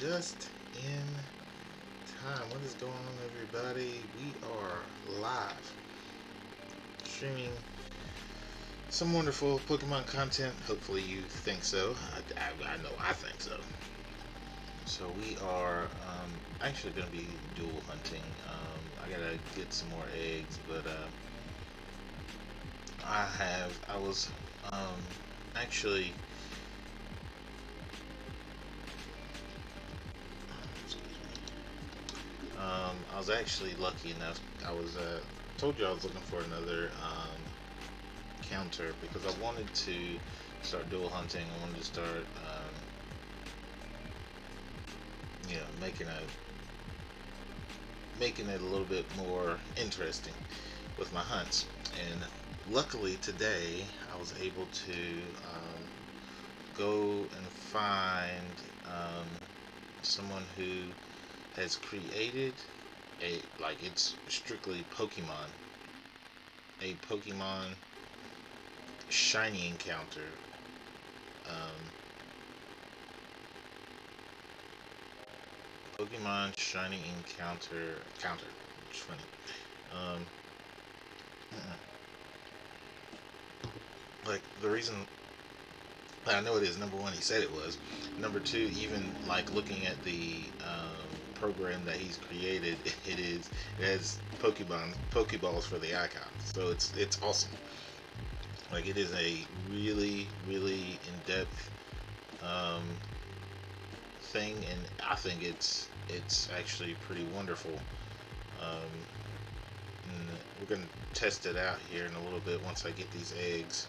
just in time. What is going on, everybody? We are live streaming some wonderful Pokemon content. Hopefully, you think so. I know I think so. So we are actually going to be dual hunting. I gotta get some more eggs, but I was um, actually I was actually lucky enough. I was told you I was looking for another counter because I wanted to start dual hunting. I wanted to start, making it a little bit more interesting with my hunts. And luckily today, I was able to go and find someone who has created it's strictly a Pokemon shiny encounter. Um, Pokemon shiny counter. It's funny. Um, like the reason I know it is, number one, he said it was. Number two, even like looking at the program that he's created, it has Pokeballs for the icons. So it's awesome. Like it is a really really in depth um, thing, and I think it's actually pretty wonderful. Um, and we're gonna test it out here in a little bit once I get these eggs,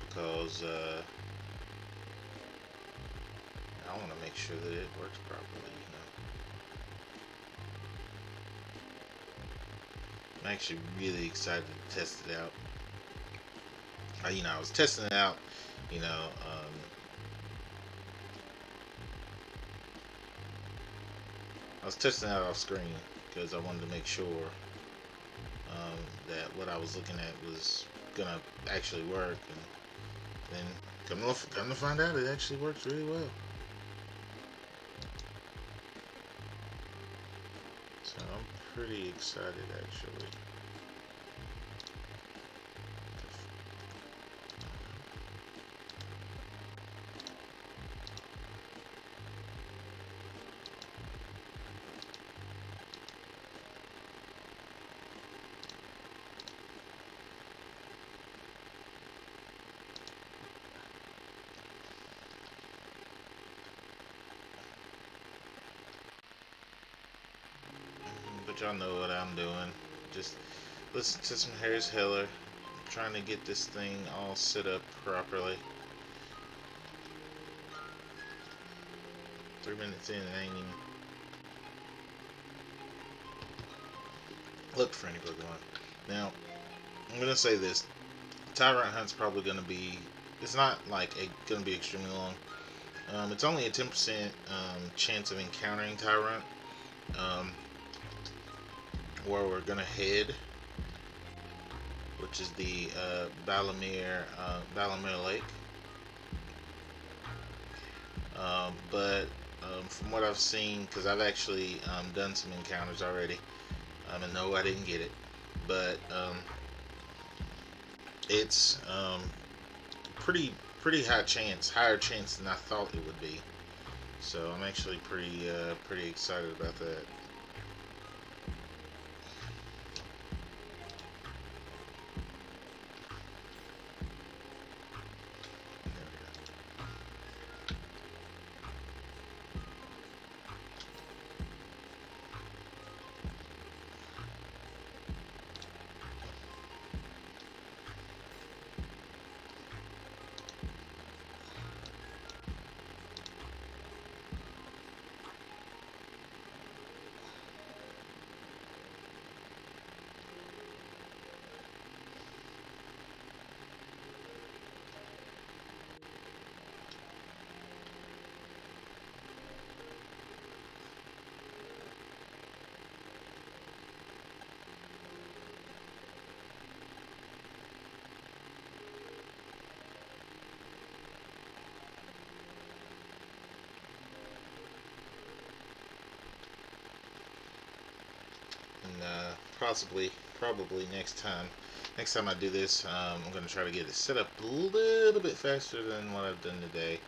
because I want to make sure that it works properly. I'm actually really excited to test it out. I was testing it out. You know, I was testing it out off screen because I wanted to make sure that what I was looking at was gonna actually work, and then come to find out, it actually works really well. So I'm pretty excited actually. But y'all know what I'm doing. Just listen to some Harris Heller. Trying to get this thing all set up properly. 3 minutes in, and I ain't even looked for any Pokemon. Now, I'm gonna say this: Tyrunt hunt's probably gonna be. It's not like gonna be extremely long. It's only a 10% chance of encountering Tyrunt. Um, where we're gonna head, which is the Balamere Lake. But from what I've seen, because I've actually done some encounters already, and no, I didn't get it, but it's pretty higher chance than I thought it would be. So I'm actually pretty excited about that. and probably next time I do this, I'm gonna try to get it set up a little bit faster than what I've done today.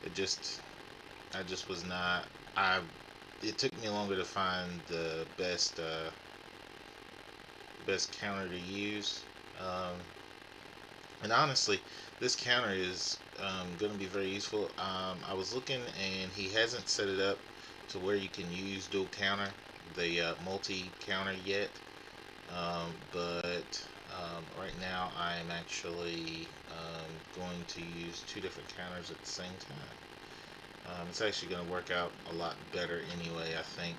It just I just was not I it took me longer to find the best counter to use. Um, and honestly, this counter is going to be very useful. I was looking, and he hasn't set it up to where you can use dual counter, the multi counter yet. But right now, I am actually going to use two different counters at the same time. It's actually going to work out a lot better anyway, I think.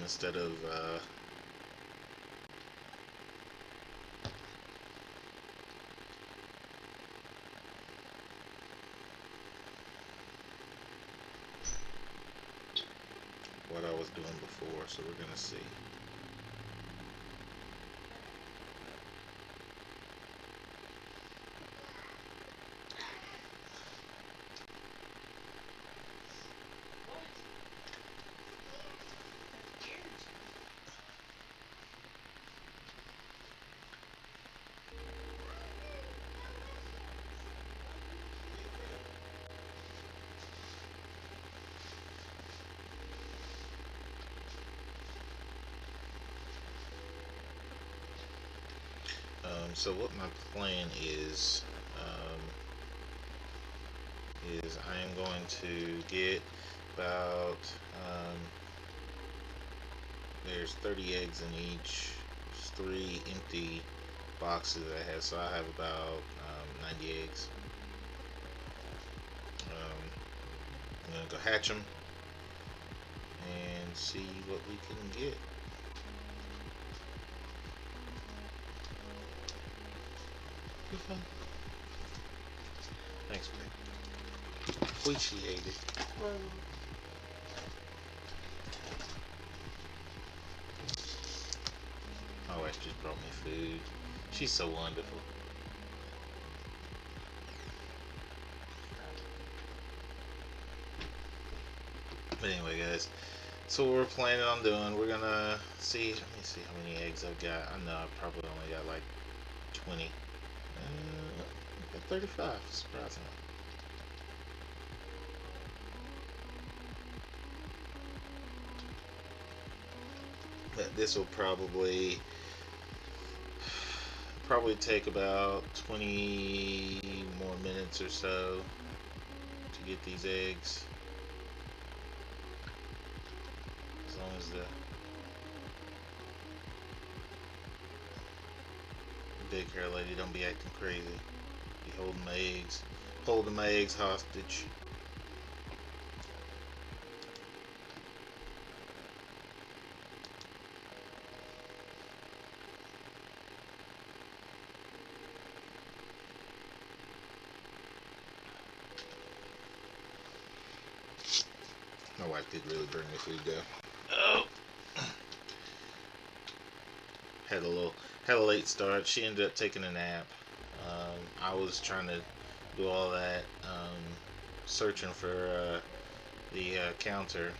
Instead of what I was doing before, so we're going to see. So what my plan is I am going to get about there's 30 eggs in each. There's 3 empty boxes I have, so I have about 90 eggs. I'm gonna go hatch them and see what we can get. Thanks, man. Appreciate it. My wife just brought me food. She's so wonderful. But anyway, guys, so what we're planning on doing, we're gonna see. Let me see how many eggs I've got. I know I probably only got like 20. 35, surprisingly. But this will probably take about 20 more minutes or so to get these eggs. As long as the big hair lady don't be acting crazy. Be holding my eggs hostage. My wife did really bring me food though. Oh, had a late start. She ended up taking a nap. I was trying to do all that searching for the counter,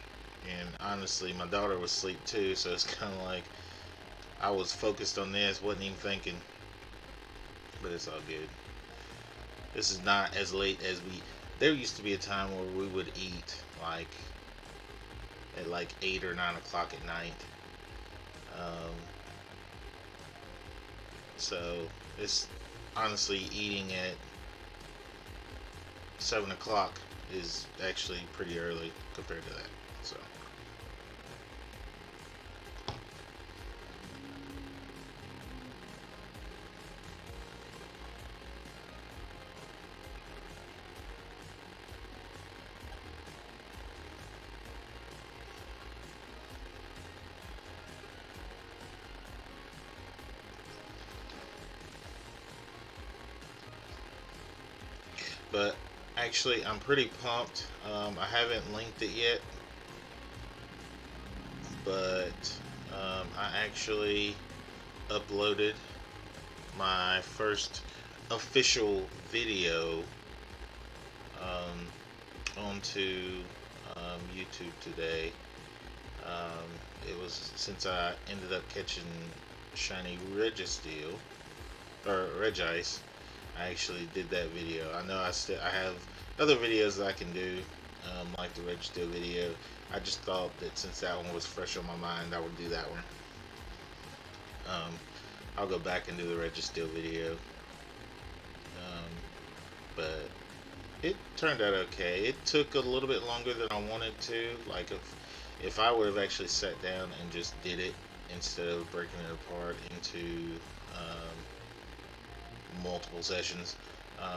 and honestly, my daughter was asleep too. So it's kind of like I was focused on this, wasn't even thinking. But it's all good. This is not as late as we. There used to be a time where we would eat like at like 8 or 9 o'clock at night. Um, so it's honestly eating at 7 o'clock is actually pretty early compared to that. So. But actually, I'm pretty pumped. I haven't linked it yet, but I actually uploaded my first official video onto YouTube today. it was since I ended up catching Shiny Registeel or Regice. I actually did that video. I know I have other videos that I can do, like the Registeel video. I just thought that since that one was fresh on my mind, I would do that one. Um, I'll go back and do the Registeel video, but it turned out okay. It took a little bit longer than I wanted to. Like if I would have actually sat down and just did it instead of breaking it apart into multiple sessions,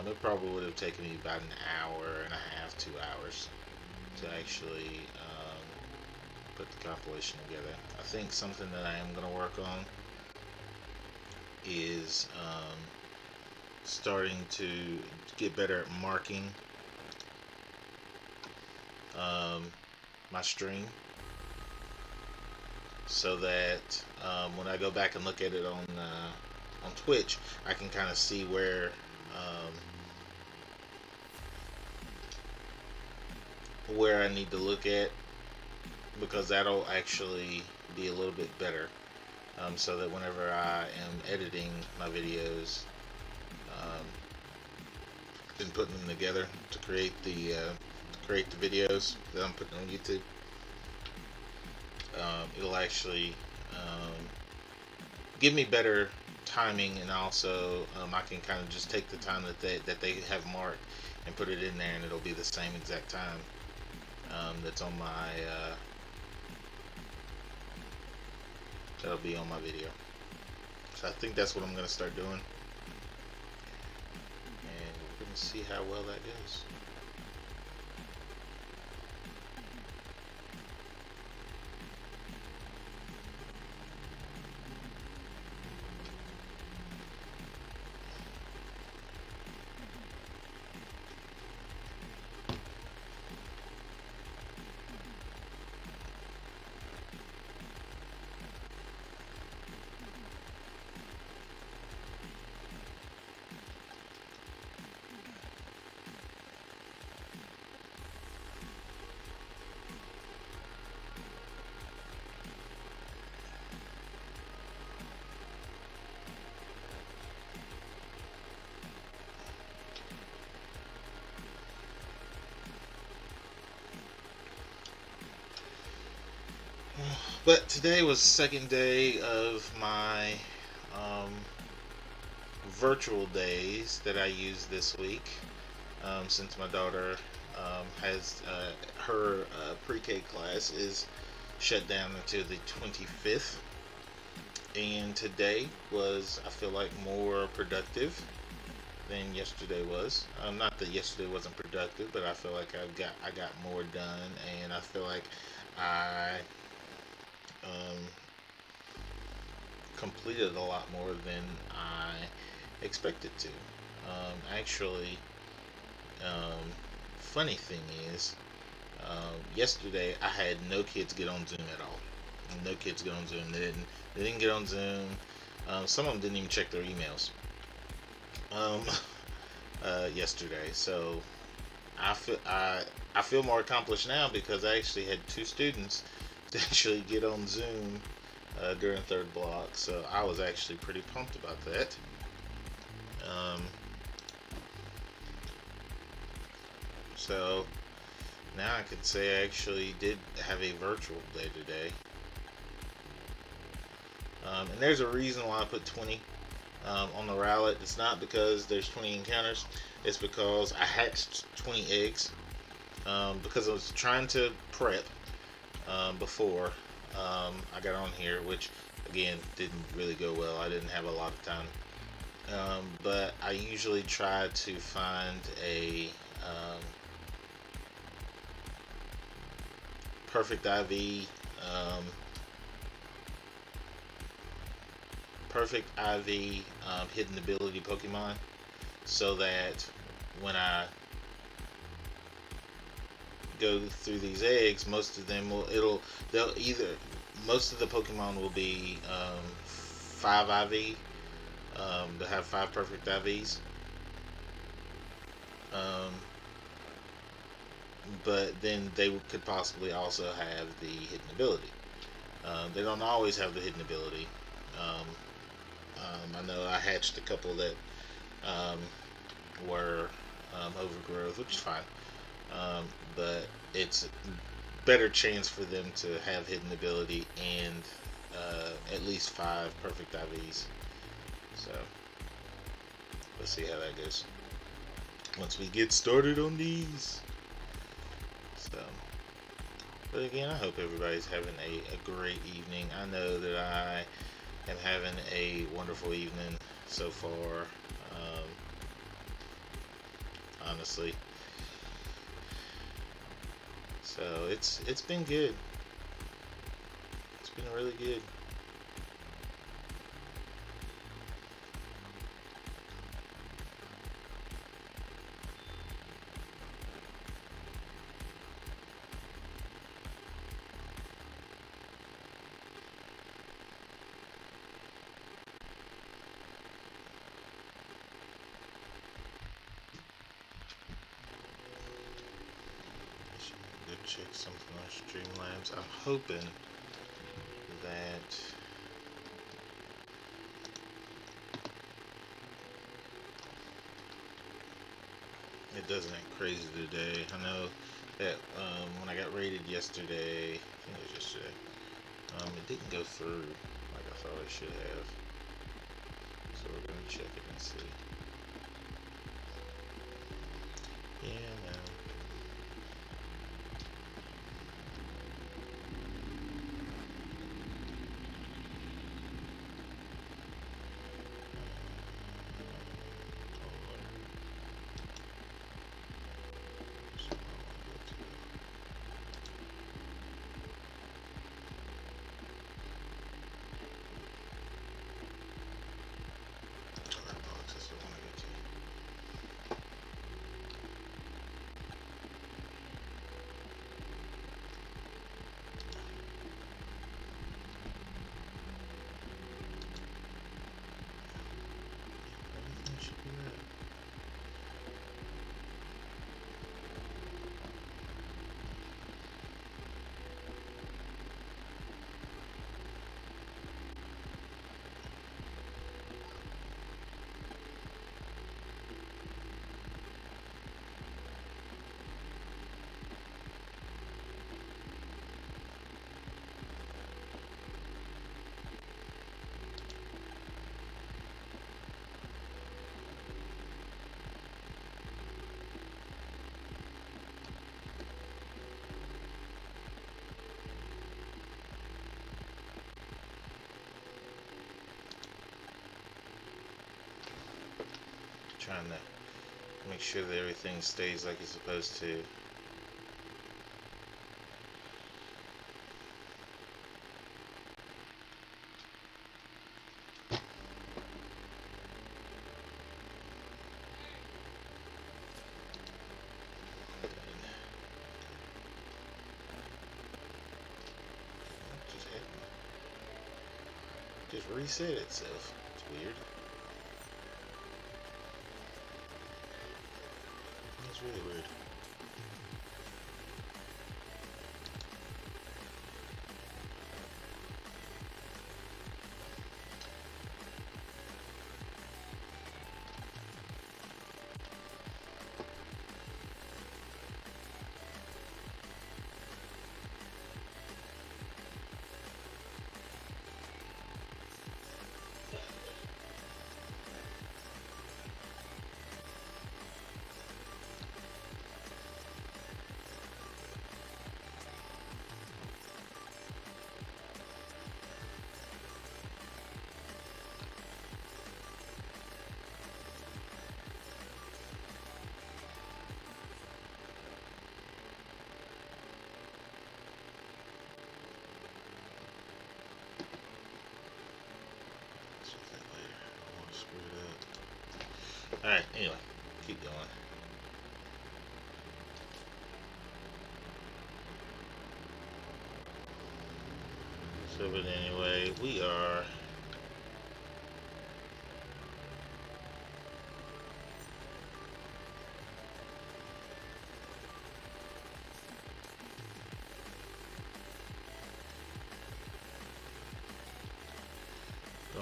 it probably would have taken me about an hour and a half, 2 hours to actually put the compilation together. I think something that I am going to work on is starting to get better at marking my stream, so that when I go back and look at it on Twitch, I can kind of see where I need to look at, because that'll actually be a little bit better, so that whenever I am editing my videos and putting them together to create the videos that I'm putting on YouTube, it'll actually give me better timing, and also I can kind of just take the time that they have marked and put it in there, and it'll be the same exact time that's on my that'll be on my video. So I think that's what I'm going to start doing, and we're going to see how well that goes. But today was the second day of my virtual days that I used this week, since my daughter has her pre-K class is shut down until the 25th. And today was, I feel like, more productive than yesterday was. Not that yesterday wasn't productive, but I feel like I got more done, and I feel like I completed a lot more than I expected to. Actually, funny thing is, yesterday I had no kids get on Zoom at all. No kids get on Zoom. They didn't get on Zoom. Some of them didn't even check their emails yesterday. So I feel more accomplished now, because I actually had 2 students to actually get on Zoom during third block. So I was actually pretty pumped about that. So now I can say I actually did have a virtual day today. And there's a reason why I put 20 on the Rowlet. It's not because there's 20 encounters. It's because I hatched 20 eggs, because I was trying to prep before I got on here, which again didn't really go well. I didn't have a lot of time, but I usually try to find a perfect IV hidden ability Pokemon, so that when I go through these eggs, most of them most of the Pokemon will be 5 IV. They'll have 5 perfect IVs. But then they could possibly also have the hidden ability. They don't always have the hidden ability. Um, I know I hatched a couple that um, were overgrowth, which is fine. Um, but it's a better chance for them to have hidden ability and at least 5 perfect IVs. So let's see how that goes once we get started on these. So, but again, I hope everybody's having a great evening. I know that I am having a wonderful evening so far. Honestly, so it's been good. It's been really good. Go check something on Streamlabs. I'm hoping that it doesn't act crazy today. I know that when I got rated yesterday, I think it was yesterday, it didn't go through like I thought it should have. So we're gonna check it and see. Yeah, no. Trying to make sure that everything stays like it's supposed to. Just reset itself. It's weird. It's really weird. Alright, anyway, keep going. So, but anyway, we are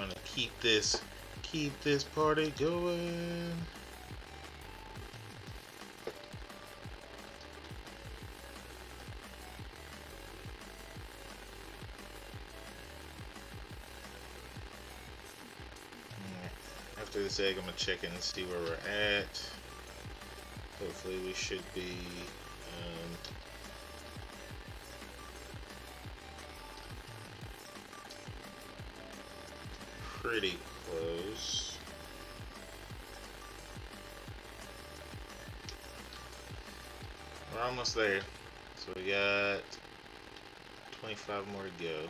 trying to keep this party going. After this egg, I'm gonna check in and see where we're at. Hopefully, we should be. Pretty close. We're almost there. So we got 25 more to go.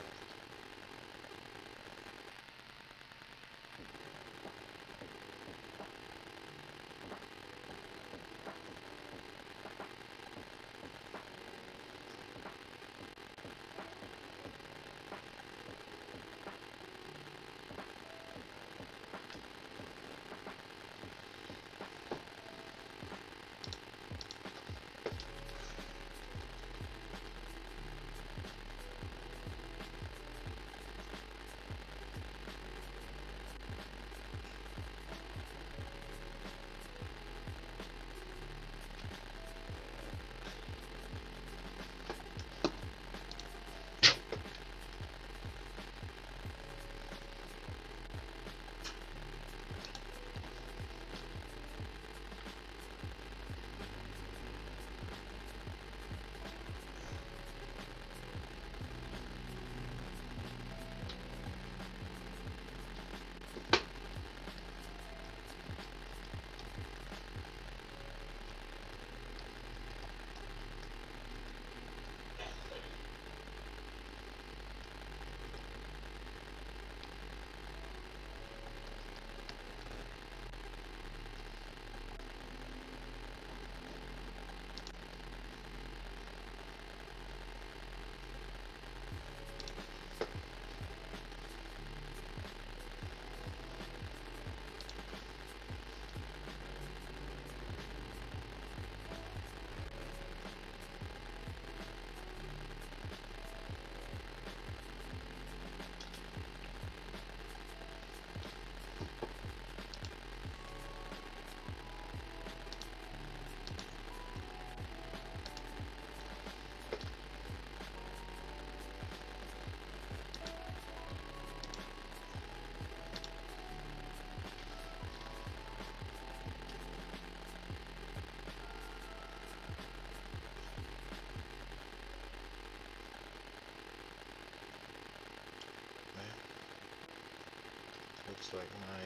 Looks like my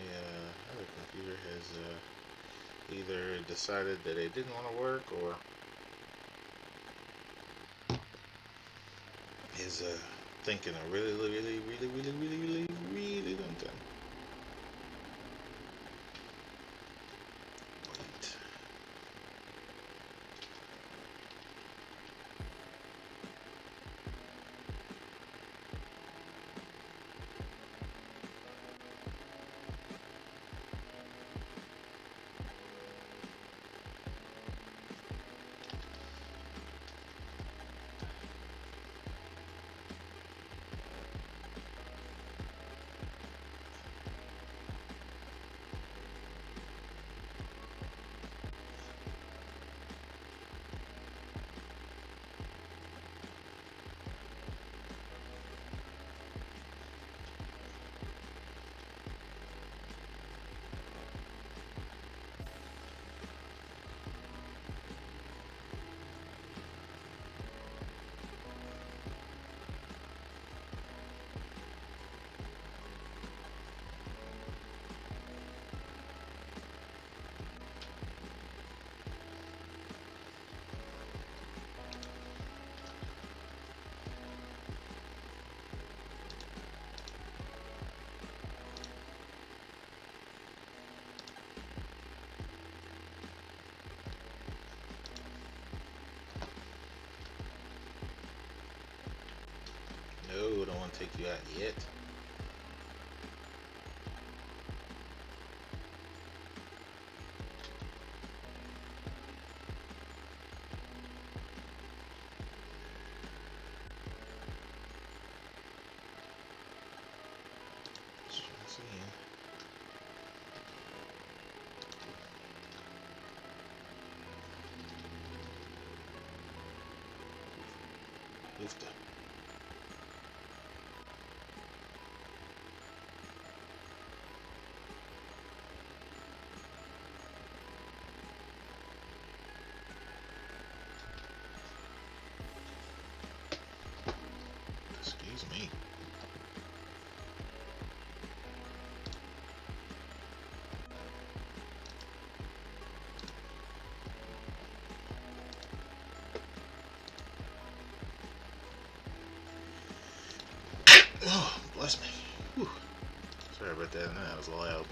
other computer has either decided that it didn't want to work or is thinking a really long time. Wait. No, I don't want to take you out yet. Just trying to again. Oofta. Excuse me. Oh, bless me. Whew. Sorry about that. That was loud.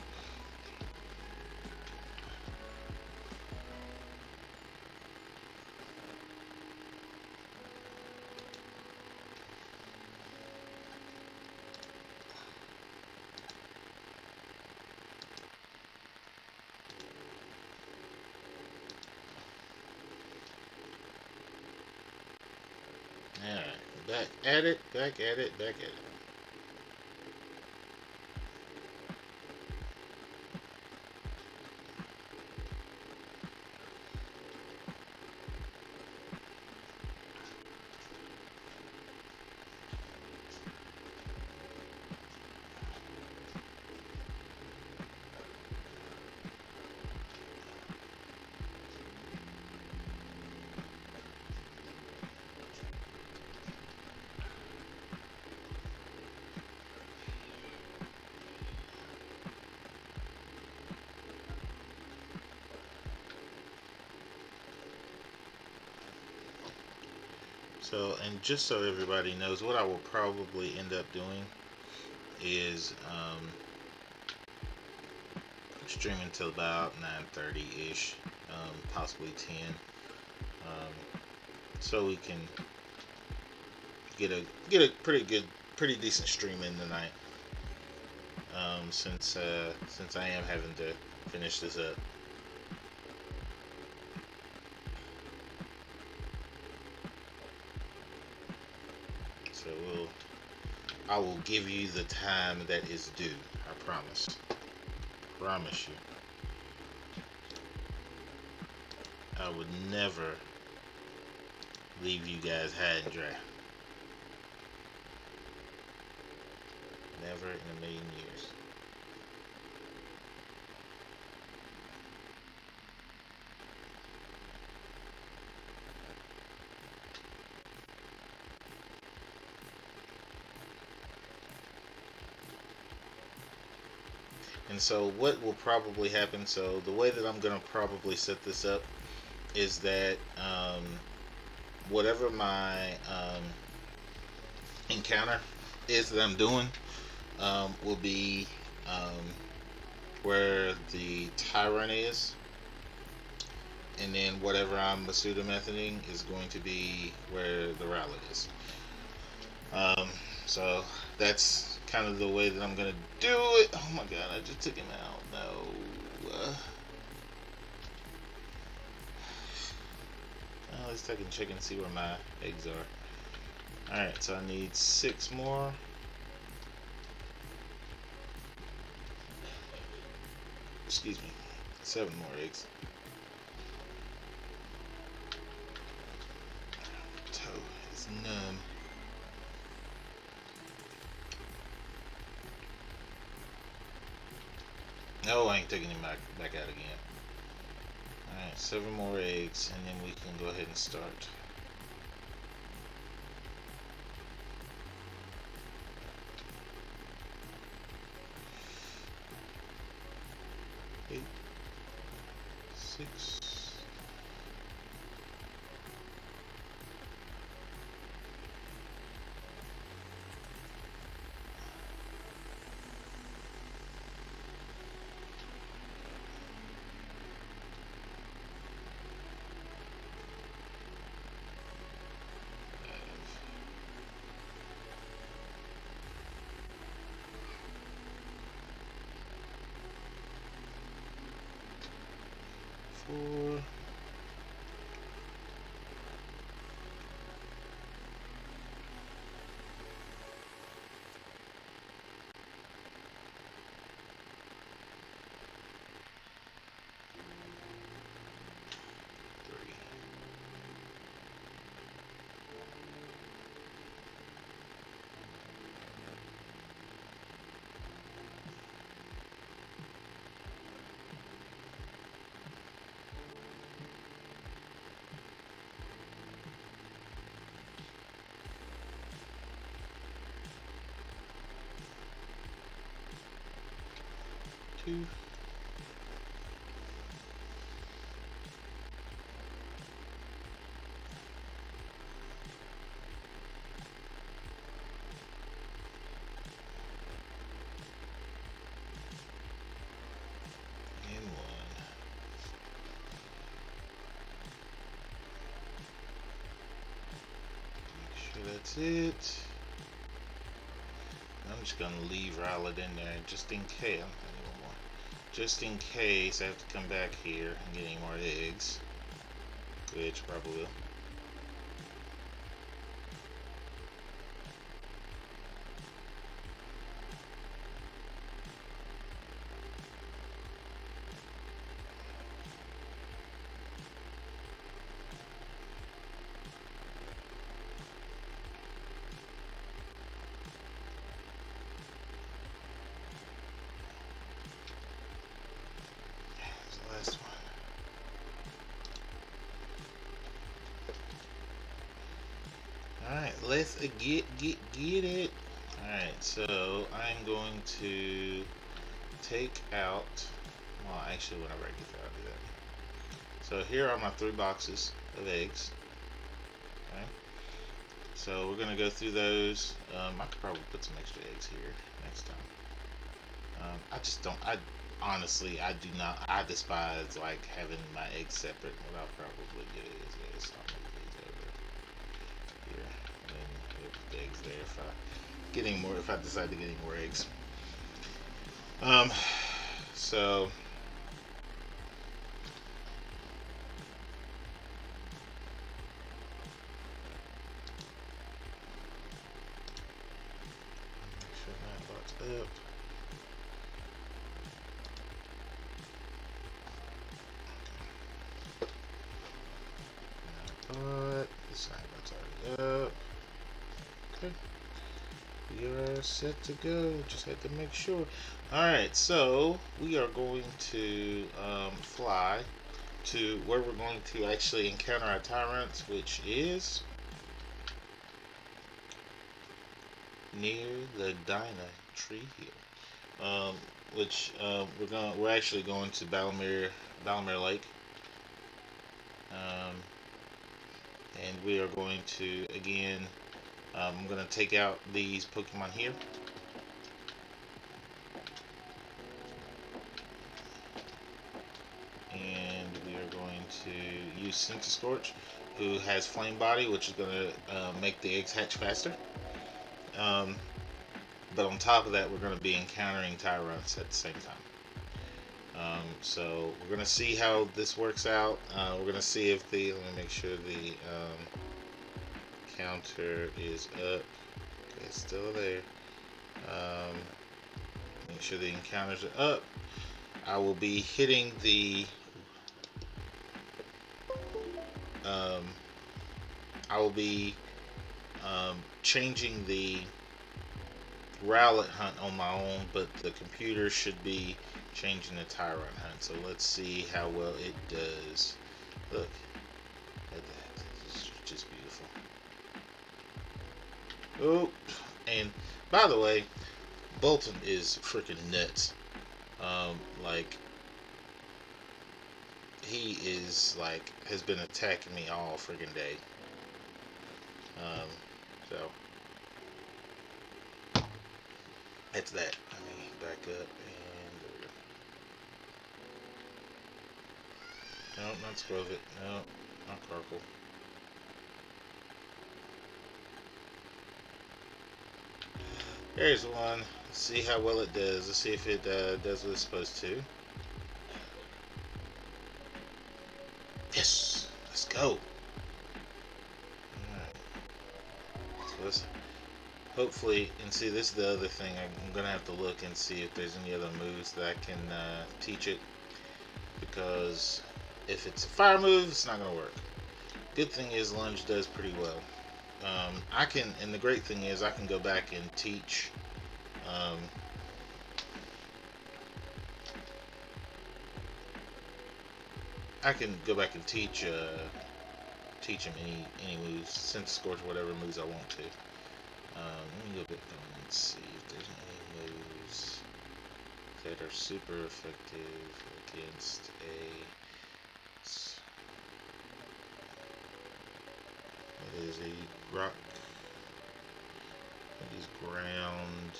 Alright, back at it, back at it, back at it. So, and just so everybody knows, what I will probably end up doing is streaming till about 9:30-ish, possibly 10, so we can get a pretty decent stream in tonight. Since I am having to finish this up. So I will give you the time that is due. I promise. Promise you. I would never leave you guys high and dry. Never in a million years. And so what will probably happen, so the way that I'm going to probably set this up is that whatever my encounter is that I'm doing will be where the Tyrunt is, and then whatever I'm Masuda methoding is going to be where the Rowlet is. So that's kind of the way that I'm gonna do it. Oh my god, I just took him out. No. Well, at least I can check and see where my eggs are. Alright, so I need 6 more. Excuse me. 7 more eggs. Toe is numb. No, I ain't taking him back out again. Alright, 7 more eggs, and then we can go ahead and start. Eight, 6. 4. 2. And 1. Make sure that's it. I'm just gonna leave Rowlet in there just in case. I don't think any more. Just in case I have to come back here and get any more eggs, which probably will. That's the last one. Alright, let's get it. Alright, so I'm going to take out, well, actually whenever I get there I'll do that. So here are my 3 boxes of eggs. Okay, so we're going to go through those. I could probably put some extra eggs here next time. I just don't, honestly, I do not, I despise like having my eggs separate. What I'll probably do is I'll move these over here and put the eggs there if I get any more, if I decide to get any more eggs. So make sure that box up. But this side box already up. Okay, we are set to go. Just had to make sure. Alright, so we are going to fly to where we're going to actually encounter our Tyrants, which is near the Dyna Tree Hill. Which we're actually going to Balamere Lake. And we are going to again. I'm going to take out these Pokemon here. And we are going to use Scorch, who has Flame Body, which is going to make the eggs hatch faster. But on top of that, we're going to be encountering Tyrants at the same time. So we're going to see how this works out. We're going to see if the, let me make sure the counter is up. Okay, it's still there. Make sure the encounters are up. I will be hitting the I will be changing the Rowlet hunt on my own, but the computer should be changing the Tyrunt hunt. So let's see how well it does. Look at that. It's just beautiful. Oh, and by the way, Bolton is freaking nuts. Like, he is like has been attacking me all freaking day. So that's that. Let me back up and no, not Scrovit. No, not Carkle. There's one. Let's see how well it does. Let's see if it does what it's supposed to. Yes, let's go. Alright. So let's hopefully, and see, this is the other thing. I'm gonna have to look and see if there's any other moves that I can teach it, because if it's a fire move, it's not gonna work. Good thing is Lunge does pretty well. I can, and the great thing is I can go back and teach. I can go back and teach him any moves, Scorch, whatever moves I want to. Let me go back and see if there's any moves that are super effective against a... It is a rock. It is ground.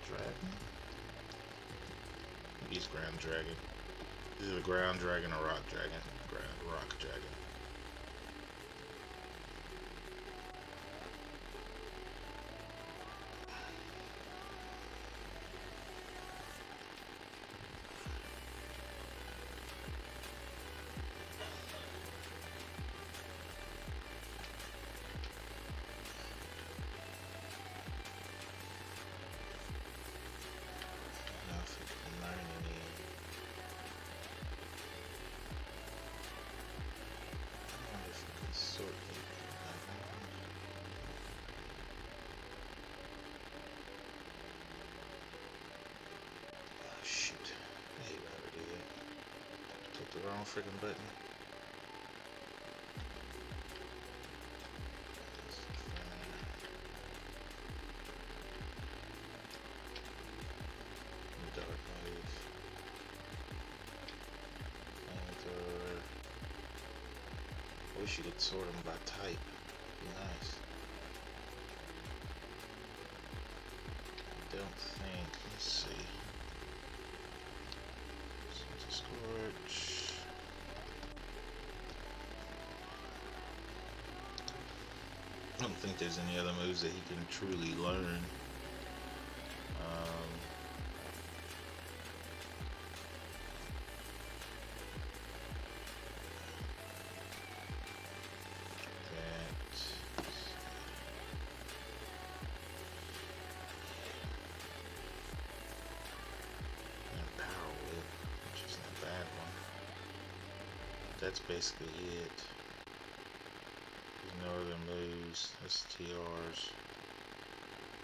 Dragon? He's ground dragon. This is a ground dragon or rock dragon? Rock dragon. The wrong freaking button. Dark wave. Flamethrower. I wish you could sort them by type. Be nice. I don't think. Let's see. Scorch. I don't think there's any other moves that he can truly learn. Power Whip, which isn't a bad one. That's basically it. No other moves, STRs,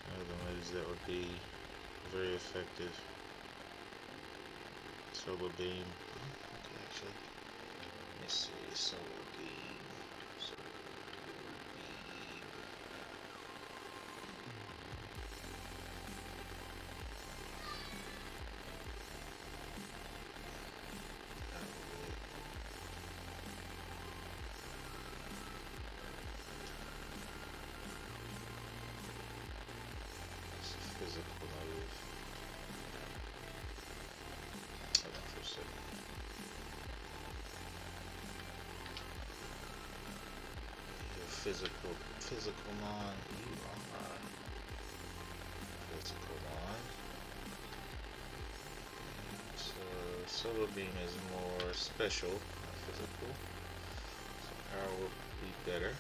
no other moves that would be very effective. Solar Beam, okay, actually, let me see, Solar Beam, physical move. Hold on for a second. Physical non. You are physical non. So Solar Beam is more special, not physical. So Power will be better.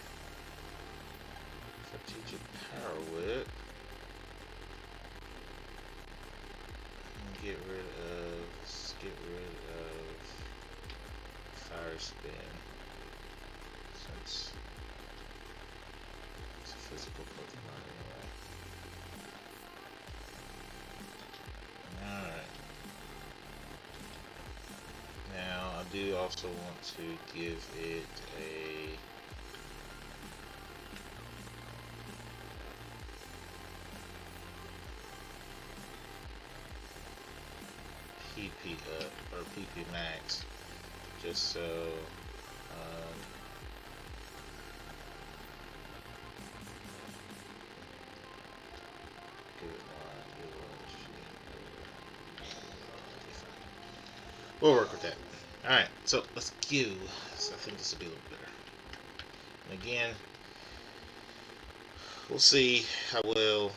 If I teach you Power Whip, get rid of Fire Spin, since it's a physical Pokemon anyway. Alright. Now I do also want to give it a PP up or PP max, just so we'll work with that. Alright, so let's go. So I think this will be a little better. And again, we'll see how well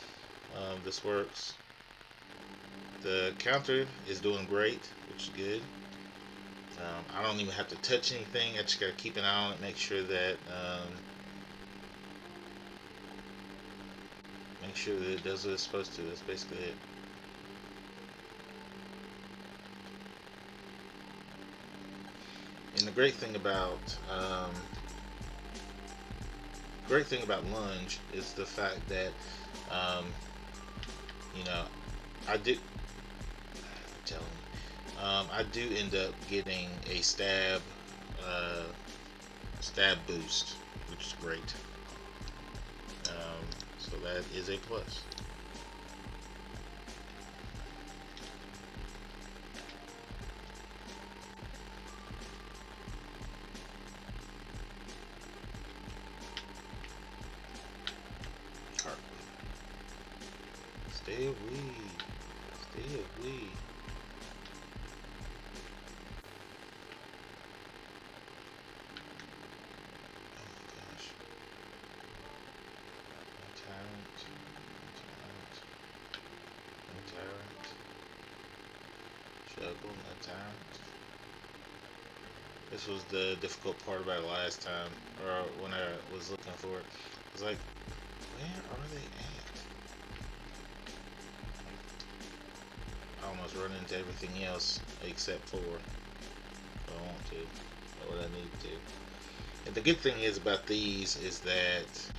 this works. The counter is doing great, which is good. I don't even have to touch anything. I just gotta keep an eye on it, make sure that it does what it's supposed to. That's basically it. And the great thing about Lunge is the fact that you know, I do end up getting a stab stab boost, which is great. So that is a plus. Stay away. Stay away. Oh gosh. Tyrunt. Tyrunt. Juggle, no Tyrunt. This was the difficult part about it last time, or when I was looking for it. I was like, where are they at? I almost run into everything else except for what I want to, or what I need to. And the good thing is about these is that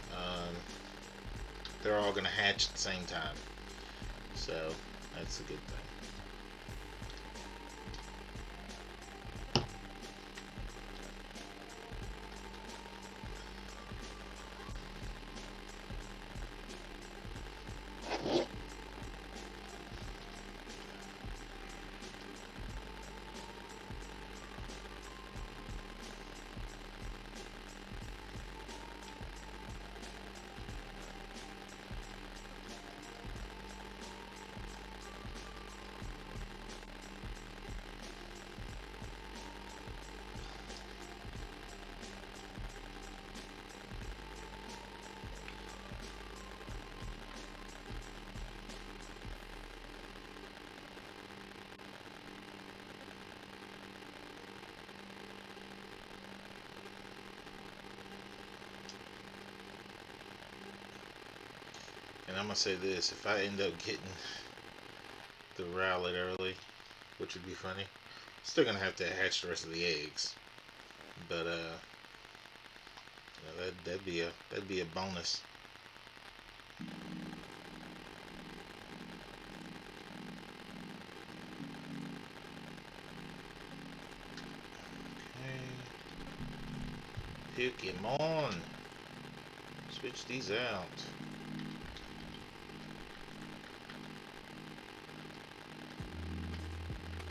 they're all going to hatch at the same time. So that's a good thing. And I'm going to say this, if I end up getting the Rowlet early, which would be funny, still going to have to hatch the rest of the eggs. But you know, that'd be a bonus. Okay. Pokemon. Switch these out.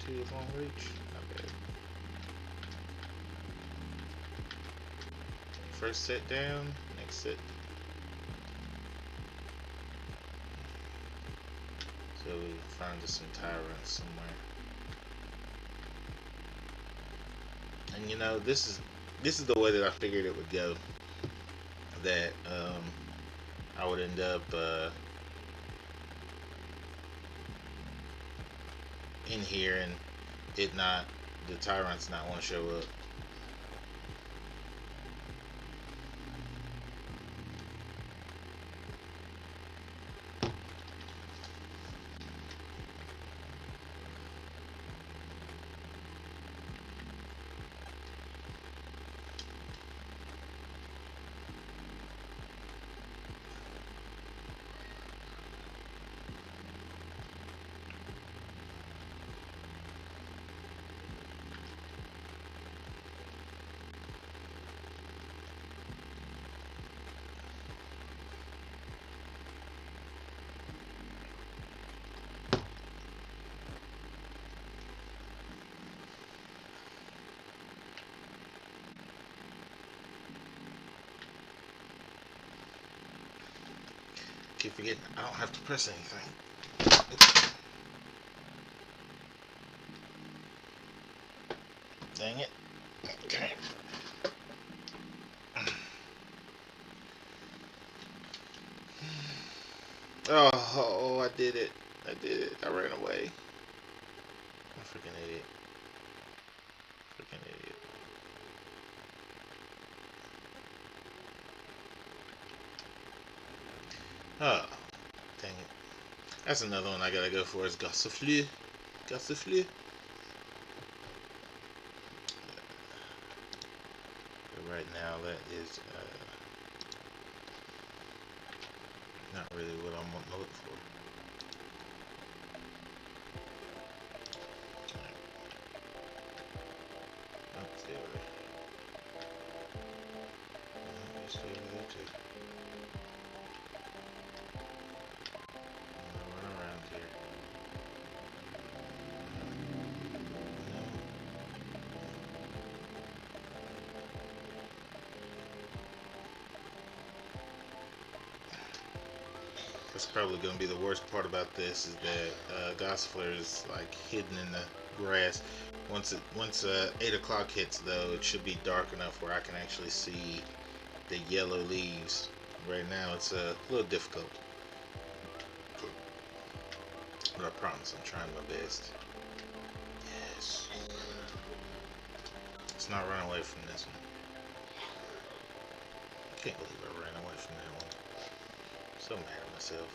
Too long reach. Not bad. First set down. Next set. So we find us some Tyrants somewhere. And you know, this is the way that I figured it would go. That I would end up in here and the Tyrants not want to show up. Keep forgetting I don't have to press anything. Oops. Dang it. Okay. Oh, I did it. I did it. I ran away. I'm a freaking idiot. Freaking idiot. Oh, dang it. That's another one I gotta go for is Gossifleur. Gossifleur. But right now that is not really what I'm wanting to look for. Up there. Stay over there too. Run around here. That's probably going to be the worst part about this is that Gossifleur is like hidden in the grass. Once 8 o'clock hits, though, it should be dark enough where I can actually see the yellow leaves. Right now, it's a little difficult, but I promise I'm trying my best. Yes. Let's not run away from this one. I can't believe I ran away from that one. So mad at myself.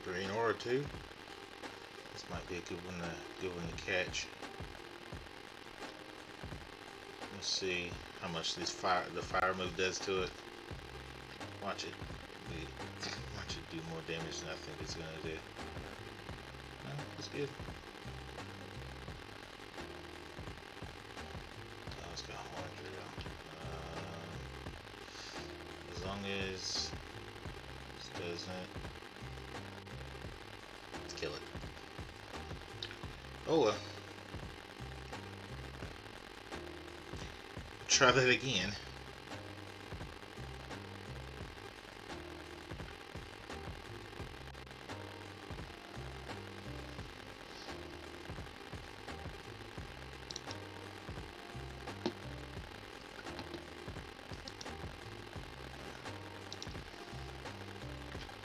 Green aura too. This might be a good one to catch. Let's see how much the fire move does to it. Watch it. Watch it do more damage than I think it's gonna do. No, it's good. Oh, it's got horn drill. As long as this doesn't kill it. Oh well. Try that again.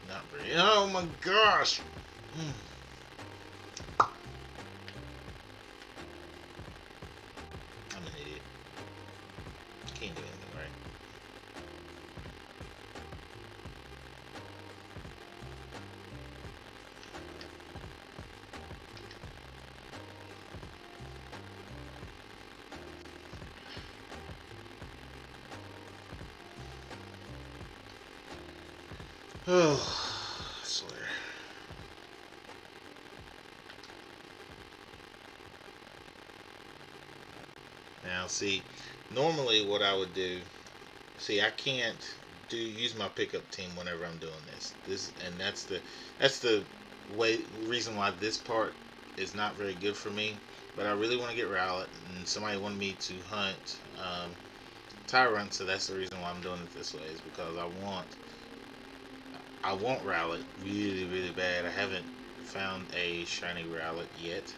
Not very. Oh my gosh! I'm an idiot. Can't do anything right. Oh, I swear. Now, see, normally what I would do, see, I can't use my pickup team whenever I'm doing this. And that's the reason why this part is not very good for me. But I really want to get Rowlet, and somebody wanted me to hunt Tyrunt, so that's the reason why I'm doing it this way, is because I want Rowlet really, really bad. I haven't found a shiny Rowlet yet.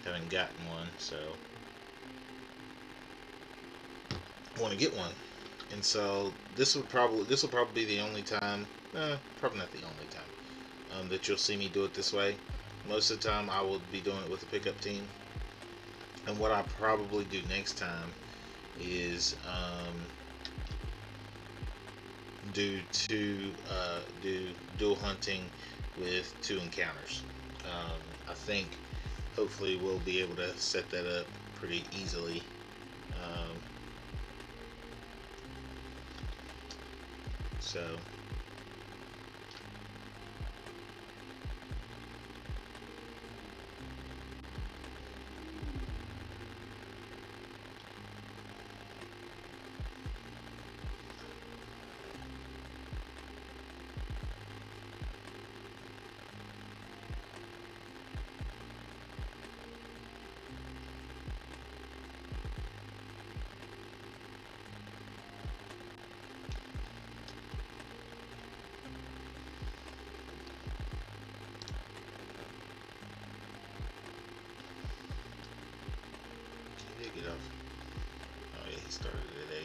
Haven't gotten one, so I want to get one. And so this will probably be the only time, probably not the only time, that you'll see me do it this way. Most of the time, I will be doing it with a pickup team. And what I probably do next time is do dual hunting with 2 encounters. I think hopefully we'll be able to set that up pretty easily. So get off. he started at 8.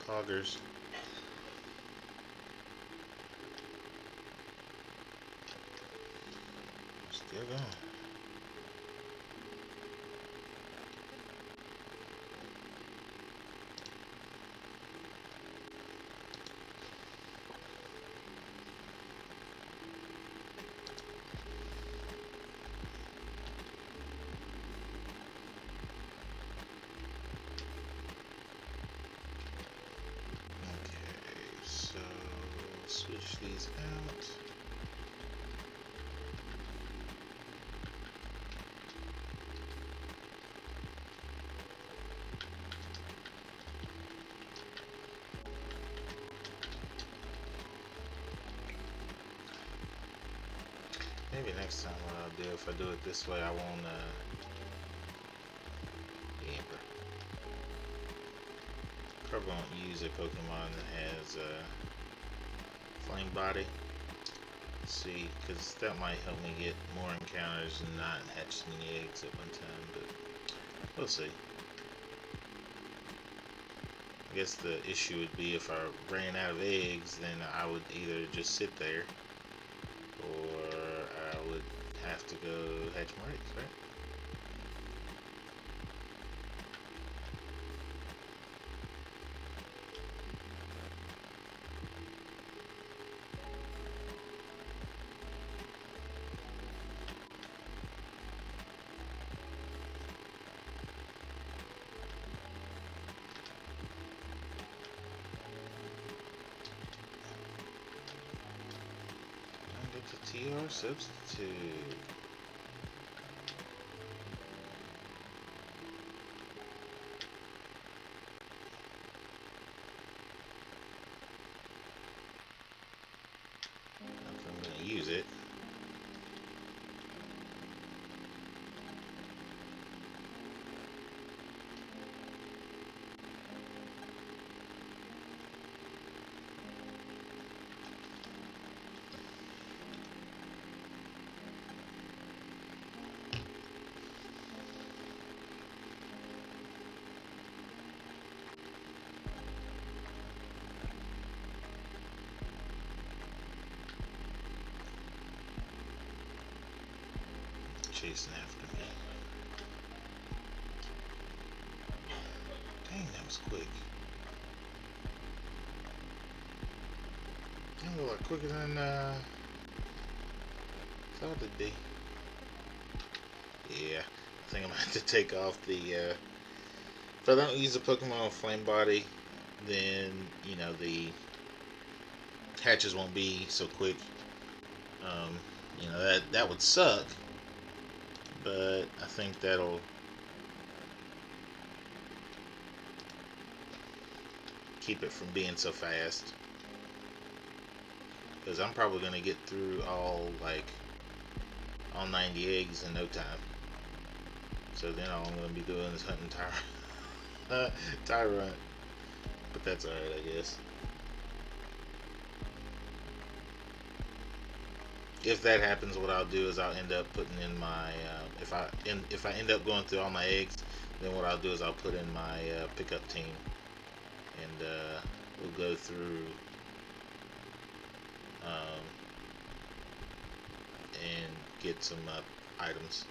Poggers. Still going. So switch these out. Maybe next time what I'll do, if I do it this way, I won't Ember. Probably won't use a Pokemon that has Flame Body. See, because that might help me get more encounters and not hatch as many eggs at one time, but we'll see. I guess the issue would be if I ran out of eggs, then I would either just sit there, or I would have to go hatch more eggs, right? TR substitute. I'm going to use it. Chasing after me. Dang, that was quick. That was a lot quicker than thought it'd be. Yeah, I think I'm gonna have to take off the. If I don't use a Pokemon with Flame Body, then you know the hatches won't be so quick. You know that would suck, but I think that'll keep it from being so fast. Because I'm probably gonna get through all 90 eggs in no time. So then all I'm gonna be doing is hunting Tyrunt. But that's alright, I guess. If that happens, what I'll do is I'll end up putting in my if I end up going through all my eggs, then what I'll do is I'll put in my pickup team, and we'll go through and get some items.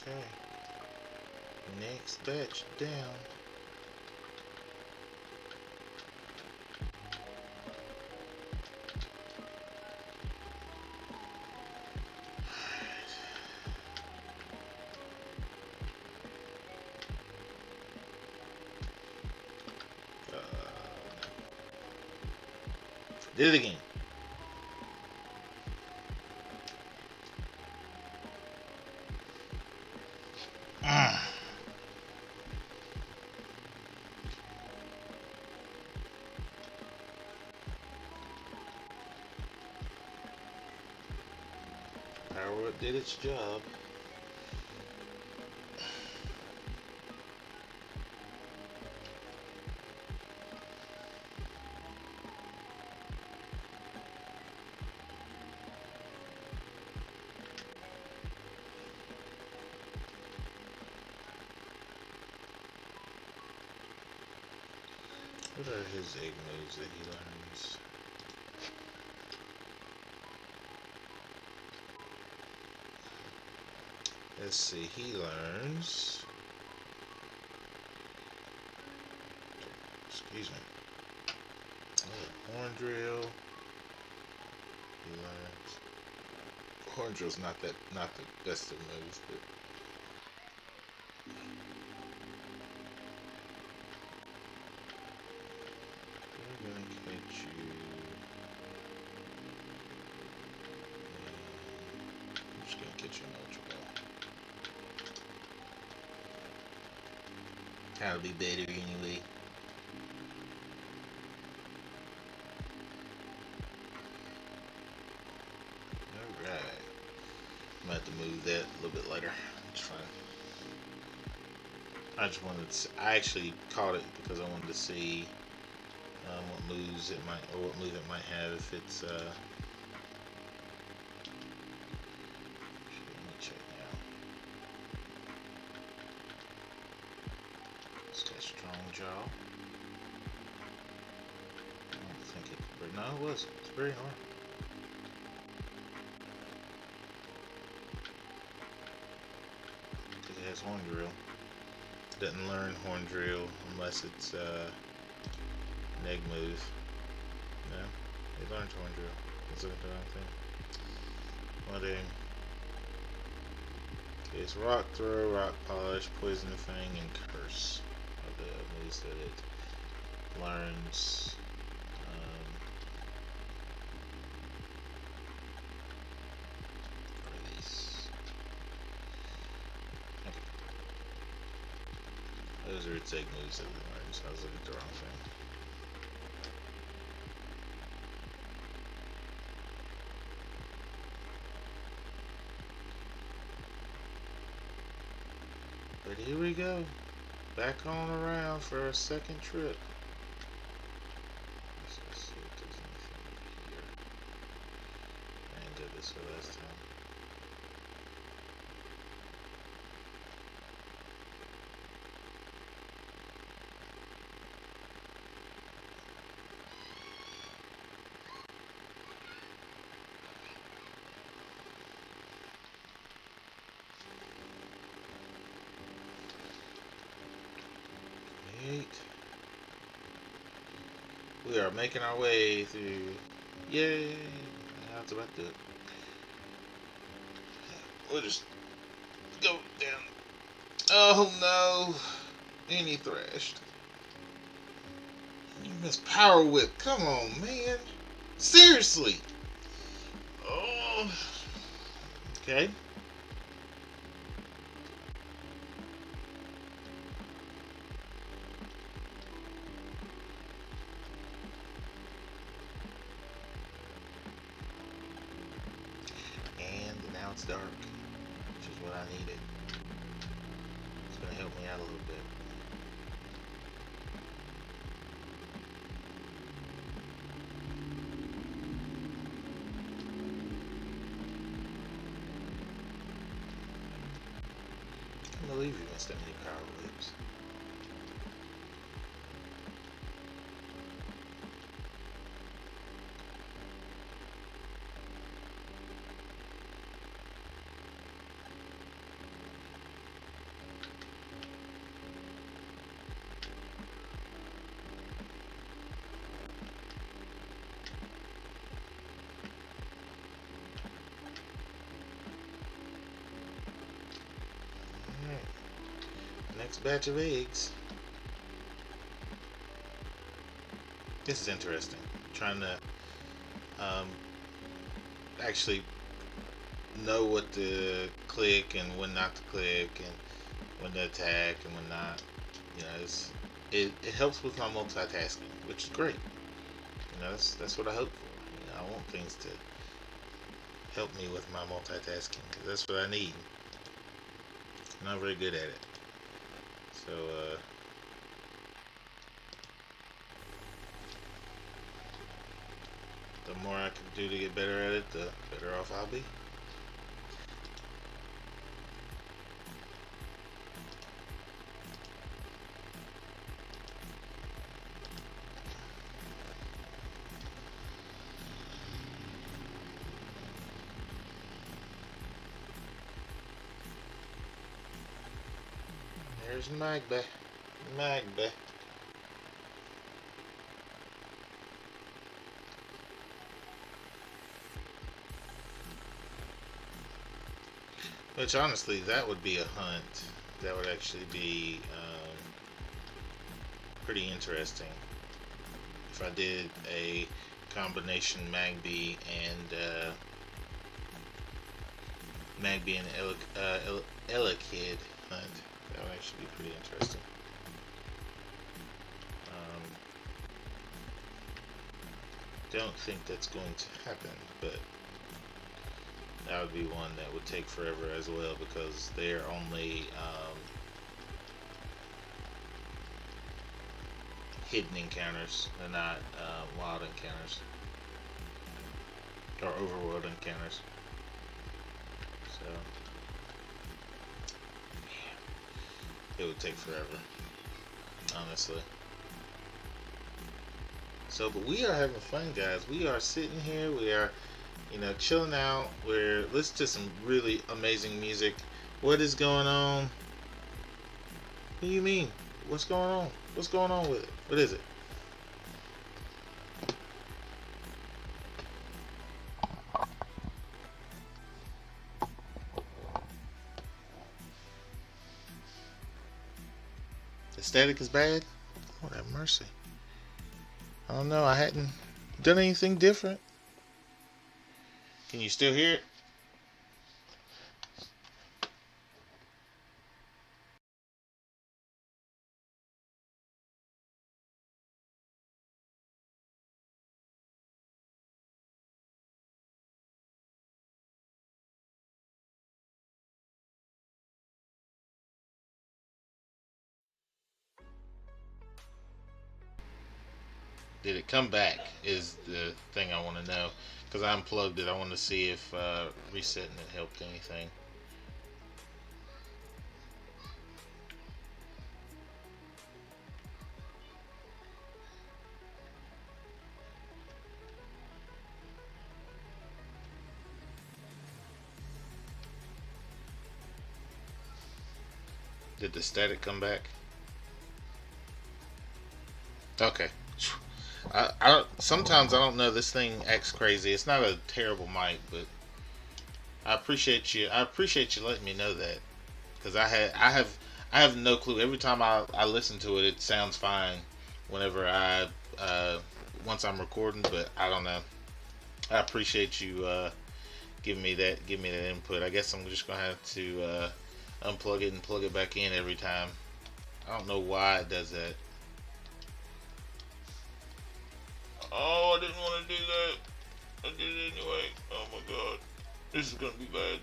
Okay, next batch down. Did it again. Power Up did its job. What are his egg moves that he learns? Let's see, he learns... Excuse me. Horn Drill. He learns... Horn Drill's not the best of moves, but... We're gonna catch you... I'm just gonna catch you in Ultra Ball. That'll be better anyway. Alright. I'm gonna have to move that a little bit later. It's fine. I just wanted to... I actually caught it because I wanted to see what moves it might... or what move it might have if it's... Let me check now. It's got Strong Jaw. I don't think it... No, it was. It's very hard. It has Horn Drill. Doesn't learn Horn Drill unless it's neg move. No, it learns Horn Drill. Let's look at the wrong thing. What a... Okay, it's Rock Throw, Rock Polish, Poison Fang, and Curse are the moves that it learns. What are these? Okay. Those are its egg moves that it learns. I was looking at the wrong thing. But here we go. Back on around for a second trip. Let's see if there's anything here. I didn't do this way last time. We are making our way through. Yay! That's about to do it. We'll just go down. Oh no! And he thrashed. You missed Power Whip. Come on, man. Seriously. Oh. Okay. Now it's dark, which is what I needed. It's going to help me out a little bit. I can't believe you missed that many Power Whips. Next batch of eggs. This is interesting. Trying to um, actually know what to click and when not to click, and when to attack and when not. You know, it helps with my multitasking, which is great. You know, that's what I hope for. You know, I want things to help me with my multitasking because that's what I need. I'm not very good at it. So, the more I can do to get better at it, the better off I'll be. There's Magba. Magba. Which honestly, that would be a hunt. That would actually be pretty interesting if I did a combination Magby and Elekid hunt. That would actually be pretty interesting. Um, don't think that's going to happen, but that would be one that would take forever as well because they're only hidden encounters. They're not wild encounters or overworld encounters. So it would take forever, honestly. So, but we are having fun, guys. We are sitting here. We are, you know, chilling out. We're listening to some really amazing music. What is going on? What do you mean? What's going on? What's going on with it? What is it? The static is bad? Lord have mercy. I don't know. I hadn't done anything different. Can you still hear it? Did it come back? Is the thing I want to know. Because I unplugged it. I want to see if resetting it helped anything. Did the static come back? Okay. I don't. Sometimes I don't know. This thing acts crazy. It's not a terrible mic, but I appreciate you. I appreciate you letting me know that because I have no clue. Every time I listen to it, it sounds fine. Whenever uh, once I'm recording, but I don't know. I appreciate you give me that input. I guess I'm just gonna have to unplug it and plug it back in every time. I don't know why it does that. Oh, I didn't want to do that. I did it anyway. Oh my god. This is gonna be bad.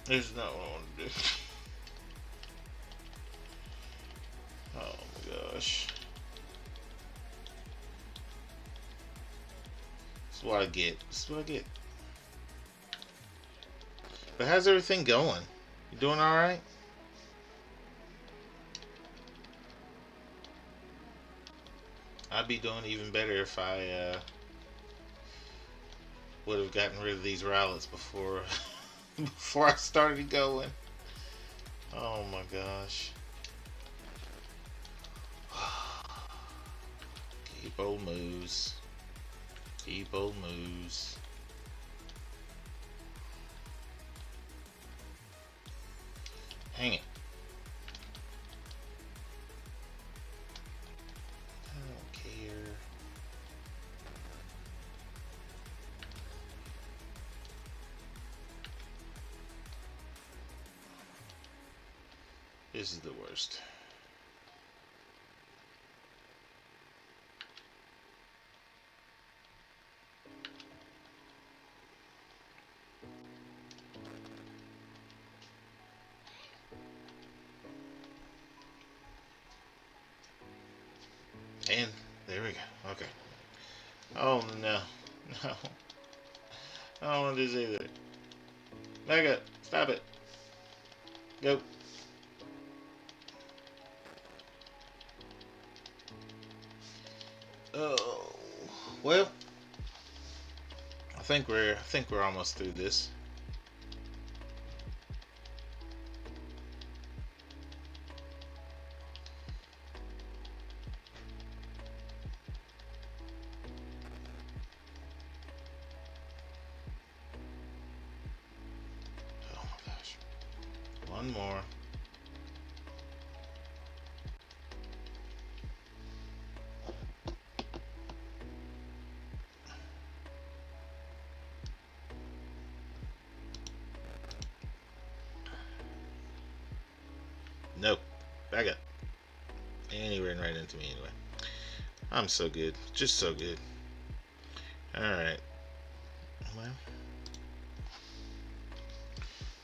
This is not what I want to do. Oh my gosh. This is what I get. This is what I get. But how's everything going? You doing alright? I'd be doing even better if I would have gotten rid of these Rowlets before before I started going. Oh my gosh. Keep old moves. Keep old moves. Hang it. This is the worst. And there we go. Okay. Oh no. No. I don't want this either. Mega, stop it. Go. Oh. Well, I think we're almost through this. Oh my gosh. One more. Nope. Back up. And he ran right into me anyway. I'm so good. Just so good. Alright. Well,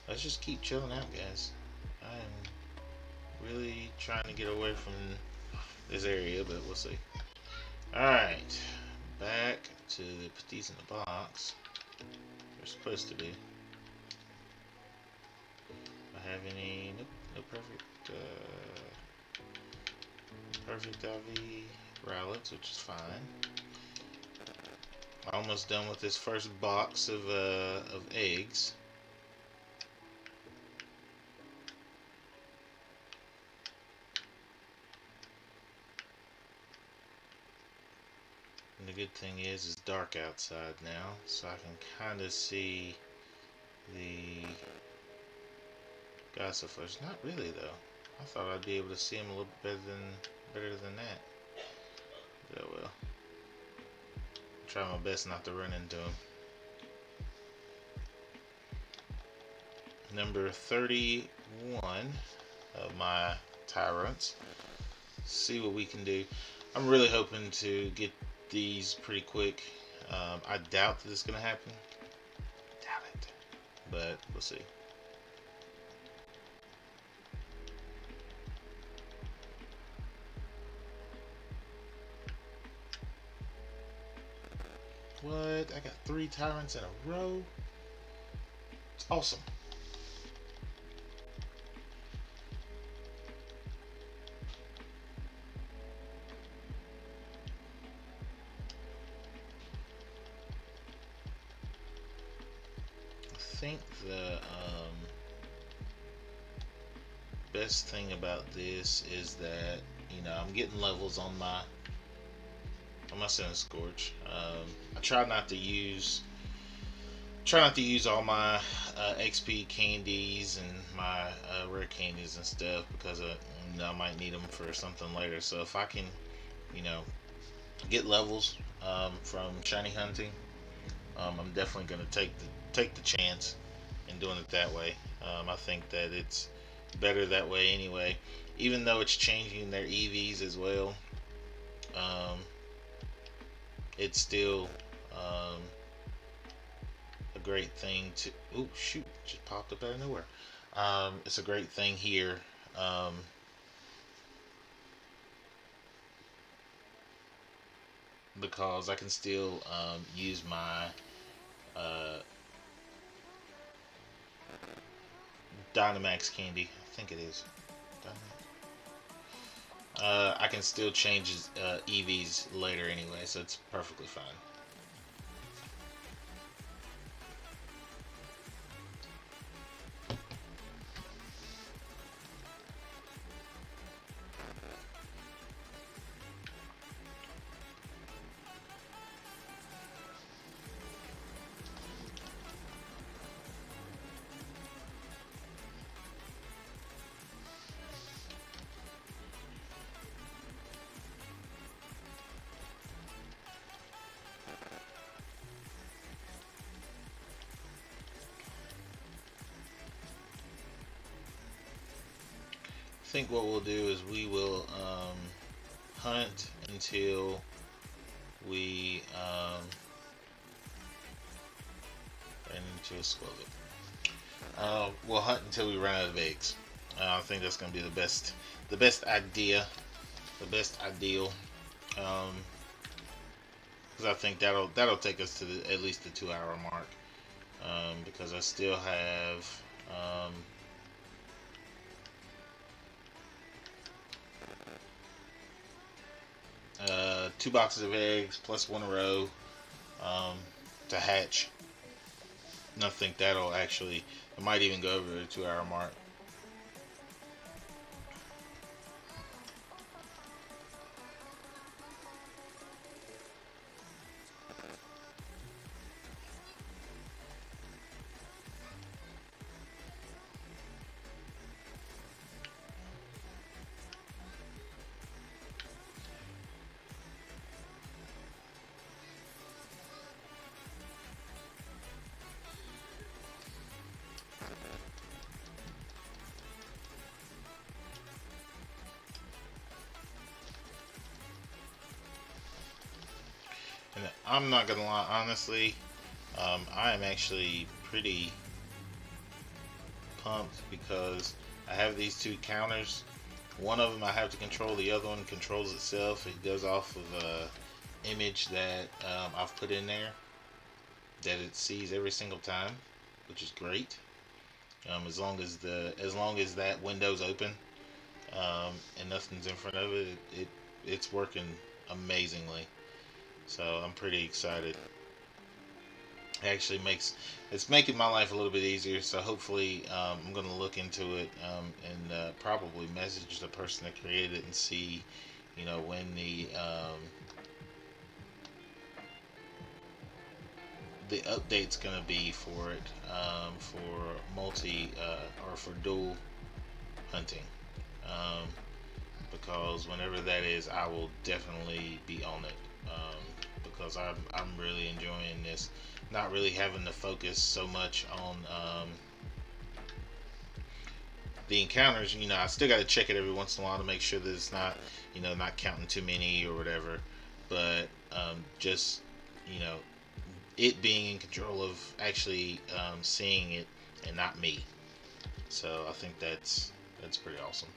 let's just keep chilling out, guys. I'm really trying to get away from this area, but we'll see. Alright. Back to the put these in the box. They're supposed to be. Do I have any? Nope. No perfect. Perfect IV Rowlets, which is fine. Almost done with this first box of eggs. And the good thing is it's dark outside now, so I can kind of see the gossiflers. Not really though. I thought I'd be able to see them a little better than that. But oh well. Try my best not to run into them. Number 31 of my Tyrunts. See what we can do. I'm really hoping to get these pretty quick. I doubt that it's going to happen. Doubt it. But we'll see. What? I got 3 Tyrunts in a row? It's awesome. I think the best thing about this is that, you know, I'm getting levels on my Sun Scorch. I try not to use all my XP candies and my rare candies and stuff because you know, I might need them for something later. So if I can, you know, get levels from shiny hunting, I'm definitely going to take the chance in doing it that way. I think that it's better that way anyway, even though it's changing their EVs as well. It's still a great thing to. Oh shoot! Just popped up out of nowhere. It's a great thing here. Because I can still use my Dynamax candy. I think it is. I can still change his EVs later anyway, so it's perfectly fine. think what we'll do is we will hunt until we ran into a squirrel. We'll hunt until we run out of eggs. I think that's going to be the best idea, the best ideal. Because I think that'll take us to at least the 2 hour mark. Because I still have 2 boxes of eggs plus one a row to hatch. And I think that'll actually, it might even go over the 2 hour mark. And I'm not gonna lie, honestly, I am actually pretty pumped because I have these two counters. One of them I have to control, the other one controls itself. It goes off of a image that I've put in there that it sees every single time, which is great. As long as that window's open and nothing's in front of it, it's working amazingly. So I'm pretty excited. It actually it's making my life a little bit easier. So hopefully I'm going to look into it and probably message the person that created it and see, when the update's going to be for it for multi or for dual hunting. Um, because whenever that is, I will definitely be on it. Because I'm really enjoying this. Not really having to focus so much on the encounters. I still got to check it every once in a while to make sure that it's not, not counting too many or whatever. But just, it being in control of actually seeing it and not me. So I think that's pretty awesome.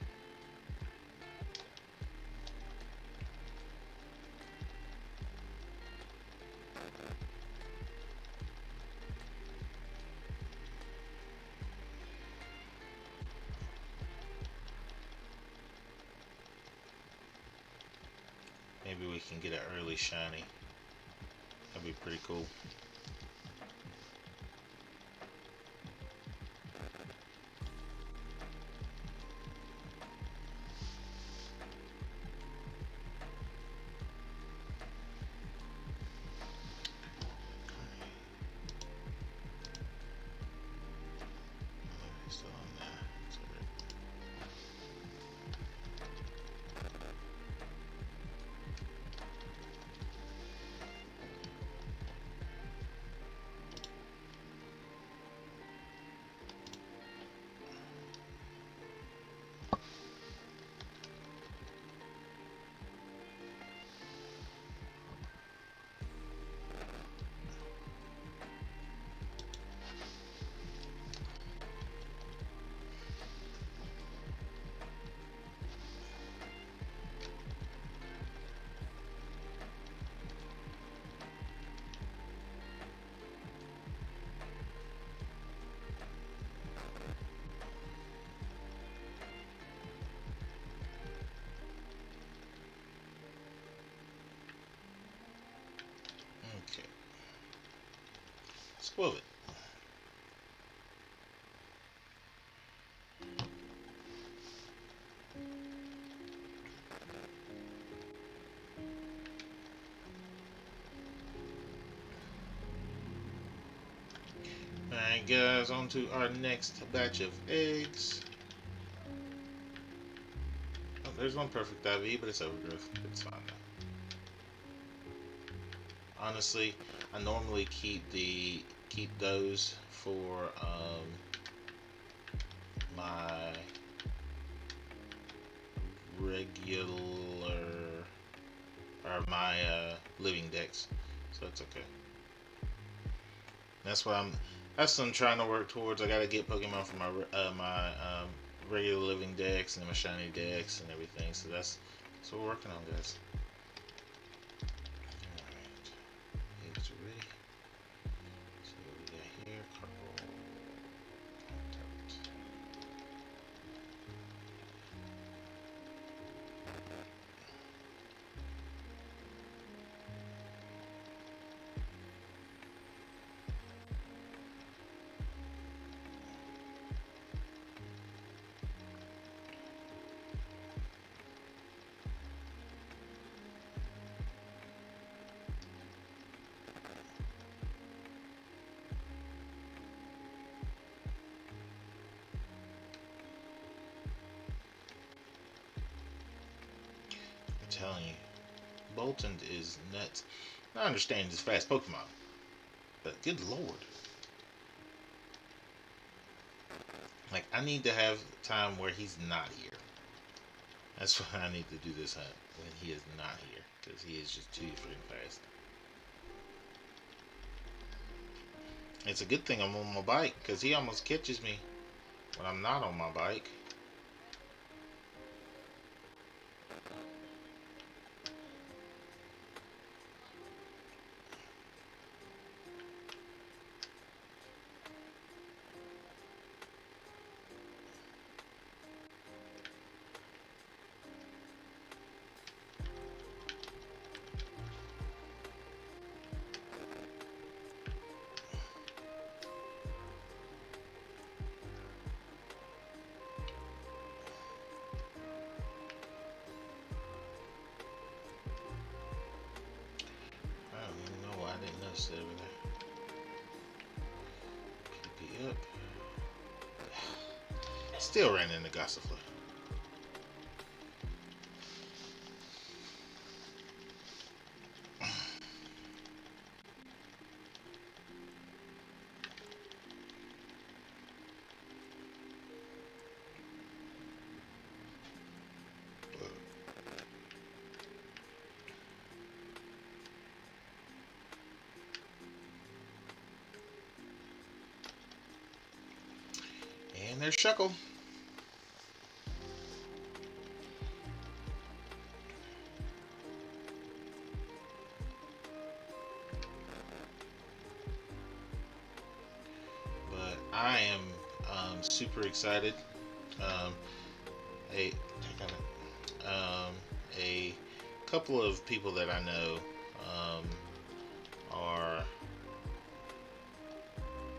Maybe we can get an early shiny. That'd be pretty cool. Still on there. Okay. Spoil it. Alright guys, on to our next batch of eggs. Oh, there's one perfect IV, but it's overgrowth. It's fine though. Honestly, I normally keep those for my regular or my living decks, so it's okay. That's what I'm. That's what I'm trying to work towards. I gotta get Pokemon for my regular living decks and my shiny decks and everything. So that's what we're working on, guys. All right, eggs are ready. So what we got here? Cardboard. I'm telling you, Bolton is nuts. I understand it's fast Pokemon, but good lord. Like, I need to have time where he's not here. That's why I need to do this hunt when he is not here, because he is just too freaking fast. It's a good thing I'm on my bike, because he almost catches me when I'm not on my bike. I don't even know why I didn't notice that over there. PP up. Still ran into Gossifleur. And there's Shuckle. But I am super excited. Um, a a couple of people that I know are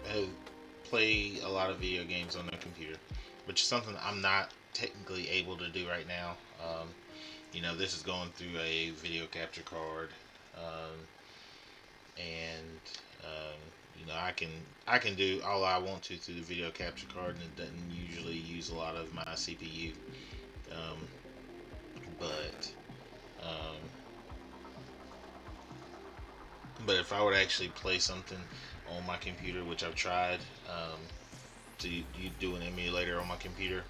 have play a lot of video games on their computer, which is something I'm not technically able to do right now. You know, this is going through a video capture card, um, and you know, I can do all I want to through the video capture card, and it doesn't usually use a lot of my CPU. Um, but um, but if I were to actually play something on my computer, which I've tried, to you do an emulator on my computer,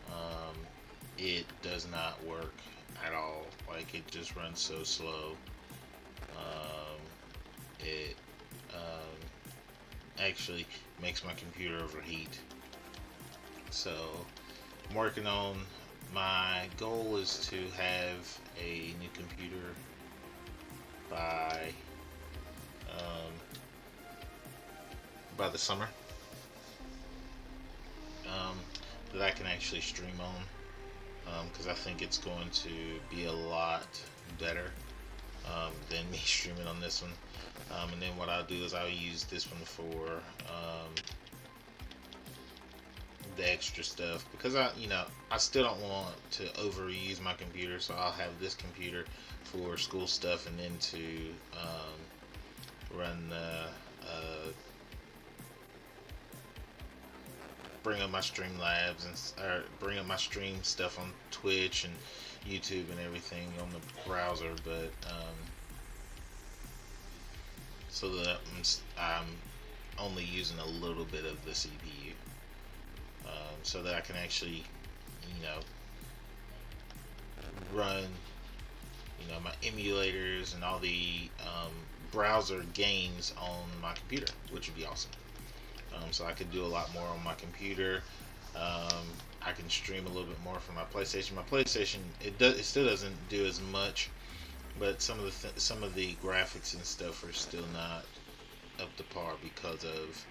um, it does not work at all. Like, it just runs so slow. It actually makes my computer overheat. So I'm working on, my goal is to have a new computer by the summer, that I can actually stream on, because I think it's going to be a lot better than me streaming on this one. And then what I'll do is I'll use this one for the extra stuff, because I still don't want to overuse my computer, so I'll have this computer for school stuff, and then to run bring up my Streamlabs or bring up my stream stuff on Twitch and YouTube and everything on the browser, but so that I'm only using a little bit of the CPU, so that I can actually, you know, run, my emulators and all the browser games on my computer, which would be awesome. So I could do a lot more on my computer. I can stream a little bit more from my PlayStation. My PlayStation, it still doesn't do as much, but some of the graphics and stuff are still not up to par because of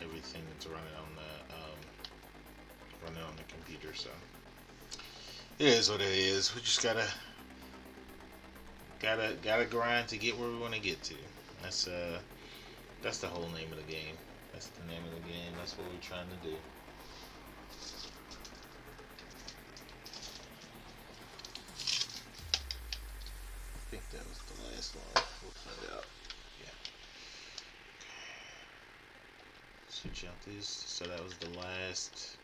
everything that's running on the computer. So it is what it is. We just gotta grind to get where we want to get to. That's the whole name of the game. That's the name of the game. That's what we're trying to do. I think that was the last one. We'll find out. Yeah. Switch out these. So that was the last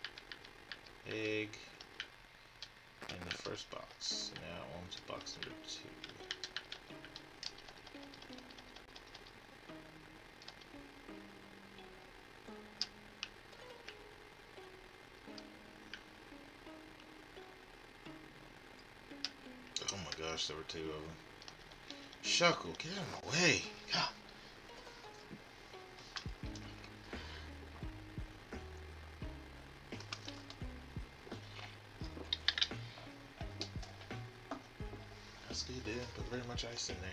egg in the first box. Now on to box number 2. Oh my gosh, there were 2 of them. Shuckle, get out of my way. God. That's good, they didn't put very much ice in there.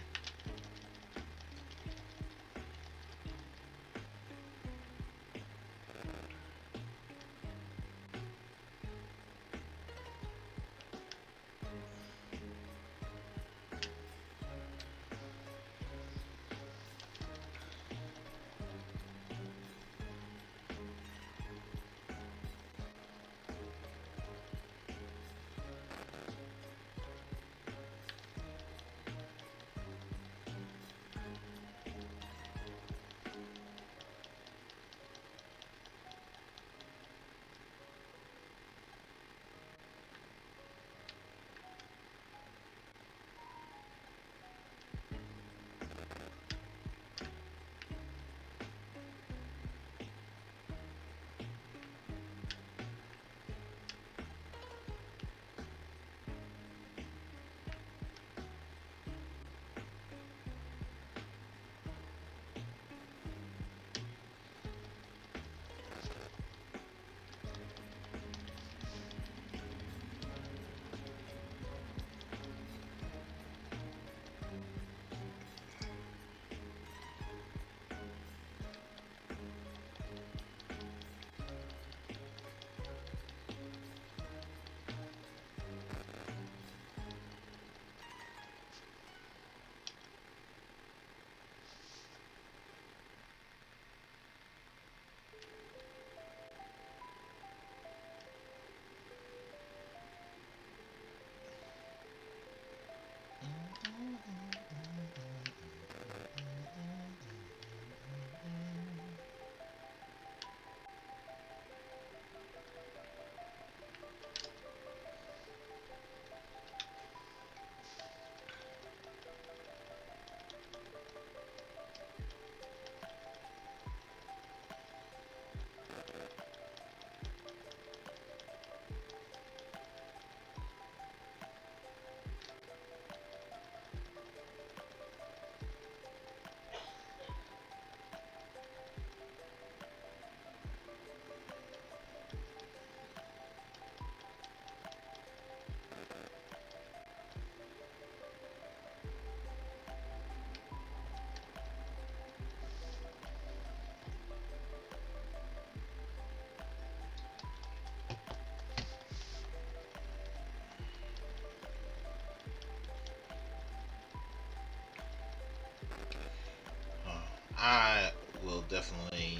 I will definitely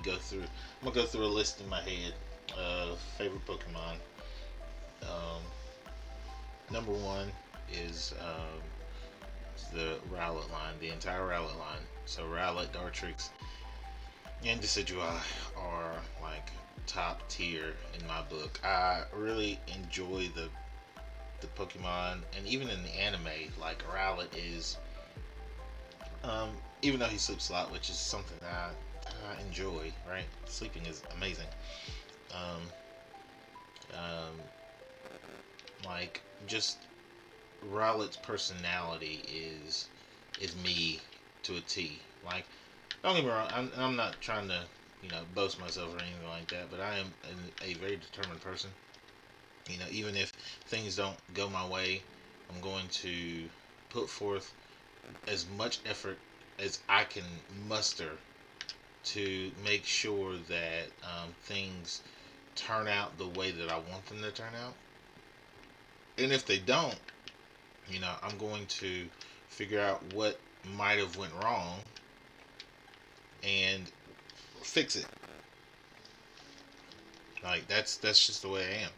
go through. I'm gonna go through a list in my head of favorite Pokemon. Um, Number one is the Rowlet line, the entire Rowlet line. So Rowlet, Dartrix, and Decidueye are like top tier in my book. I really enjoy the Pokemon, and even in the anime, like Rowlet is, um, even though he sleeps a lot, which is something that I enjoy. Right, sleeping is amazing. Um, um, Like, just Rowlet's personality is me to a T. Like, don't get me wrong, I'm not trying to, boast myself or anything like that, but I am a very determined person. Even if things don't go my way, I'm going to put forth as much effort as I can muster to make sure that things turn out the way that I want them to turn out. And if they don't, I'm going to figure out what might have went wrong and fix it. Like, that's just the way I am.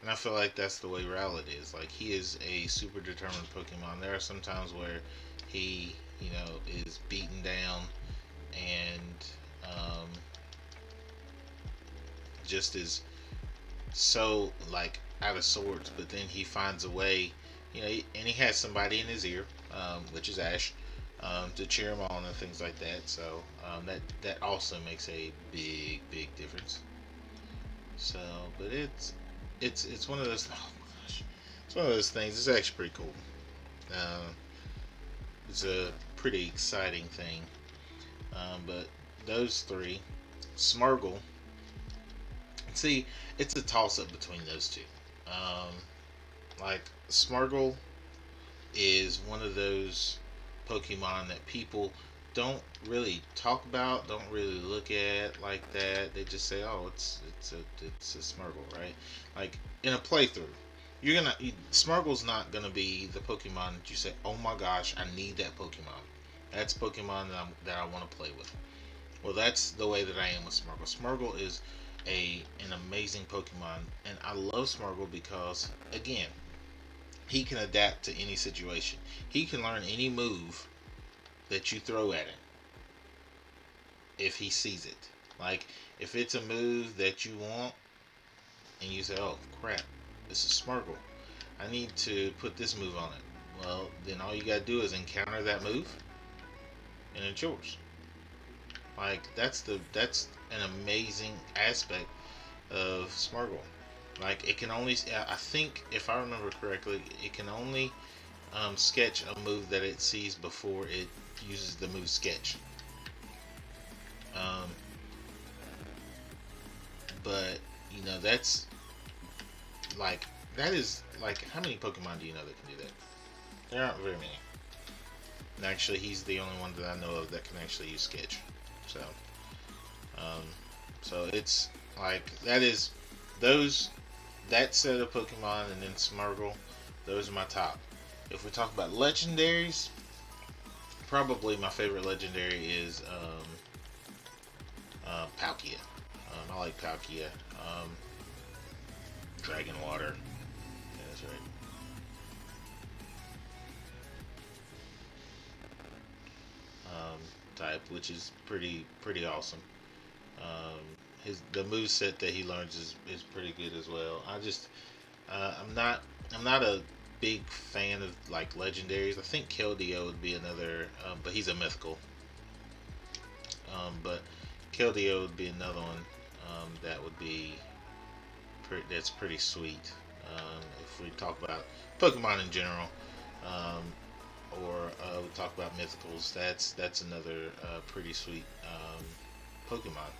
And I feel like that's the way Rowlet is. Like, he is a super determined Pokemon. There are some times where he, is beaten down and just is so, like, out of sorts, but then he finds a way, and he has somebody in his ear, which is Ash, to cheer him on and things like that. So that also makes a big difference. So, but it's one of those. Oh my gosh, it's one of those things. It's actually pretty cool. Uh, it's a pretty exciting thing. But those three, Smargle. See, it's a toss up between those two. Um, like, Smargle is one of those Pokemon that people don't really talk about, don't really look at like that. They just say, "Oh, it's a Smargle," right? Like, in a playthrough, Smargle's not gonna be the Pokemon that you say, "Oh my gosh, I need that Pokemon." That's Pokemon that I want to play with. Well, that's the way that I am with Smargle. Smargle is an amazing Pokemon, and I love Smargle because, again, he can adapt to any situation. He can learn any move that you throw at him if he sees it. Like, if it's a move that you want and you say, "Oh crap, this is Smargle. I need to put this move on it." Well, then all you gotta do is encounter that move, and it's yours. Like, that's an amazing aspect of Smargle. Like, it can only, I think, if I remember correctly, it can only sketch a move that it sees before it uses the move sketch. Um, but that's like that is like, how many Pokemon do you know that can do that? There aren't very many. And actually, he's the only one that I know of that can actually use sketch. So, um, so it's like those that set of Pokemon, and then Smargle. Those are my top. If we talk about legendaries, probably my favorite legendary is Palkia. I like Palkia. Dragon Water. Yeah, that's right. Type, which is pretty awesome. Um, the move set that he learns is pretty good as well. I'm not a big fan of, like, legendaries. I think Keldeo would be another, but he's a mythical. But Keldeo would be another one that would be that's pretty sweet. If we talk about Pokemon in general, um, or we talk about mythicals, that's another pretty sweet Pokemon.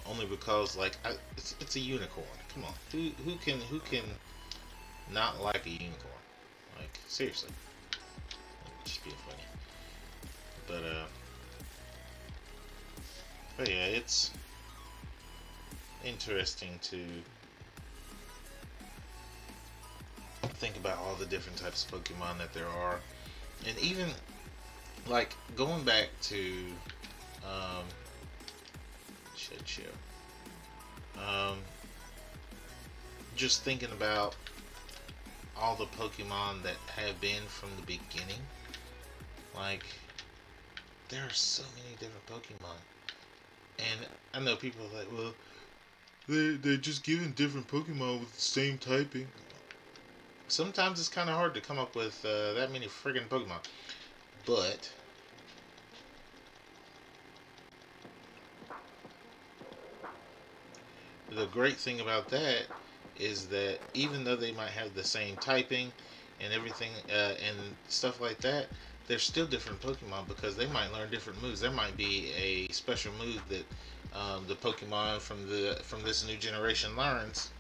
Only because, like, it's a unicorn. Come on, who can not like a unicorn? Like, seriously, just being funny. But yeah, it's interesting to think about all the different types of Pokemon that there are, and even, like, going back to um, shit show. Um, just thinking about all the Pokemon that have been from the beginning. Like, there are so many different Pokemon. And I know people are like, well, they're just giving different Pokemon with the same typing. Sometimes it's kind of hard to come up with that many friggin' Pokemon. But the great thing about that is that even though they might have the same typing and everything and stuff like that, they're still different Pokemon because they might learn different moves. There might be a special move that the Pokemon from this new generation learns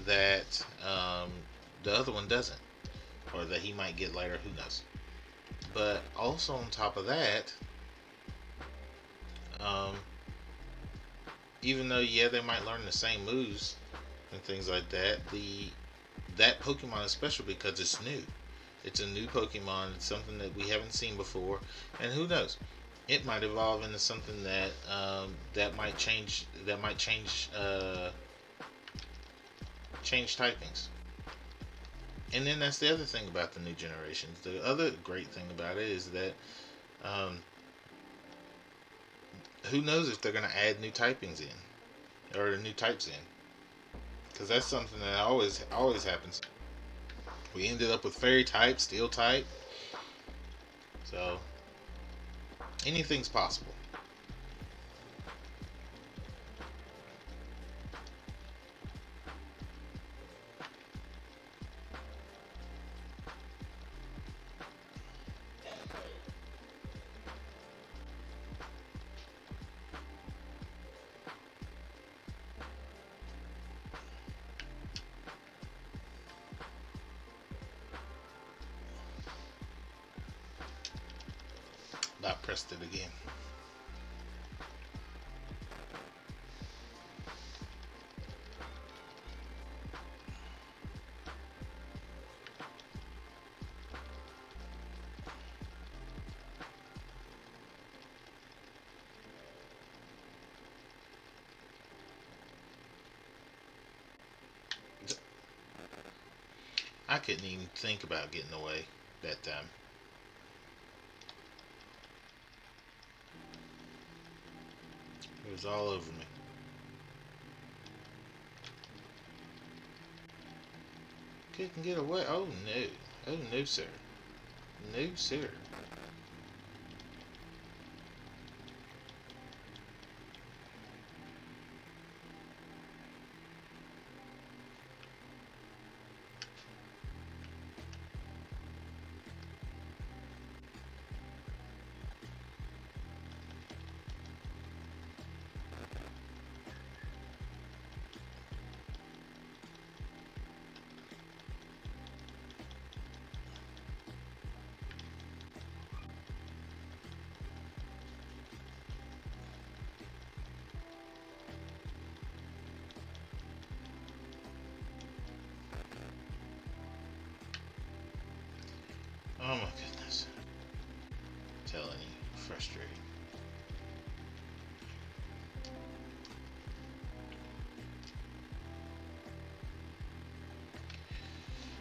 that the other one doesn't, or that he might get later. Who knows? But also on top of that, um, even though they might learn the same moves and things like that, that Pokemon is special because it's new. It's a new Pokemon. It's something that we haven't seen before, and who knows? It might evolve into something that that might change. That might change typings. And then that's the other thing about the new generations. The other great thing about it is that um, who knows if they're going to add new typings in or new types in, because that's something that always happens. We ended up with fairy type, steel type, so anything's possible. Not pressed it again. I couldn't even think about getting away that time. It was all over me. Couldn't get away. Oh no. Oh no, sir. No, sir. Oh my goodness. I'm telling you, frustrating.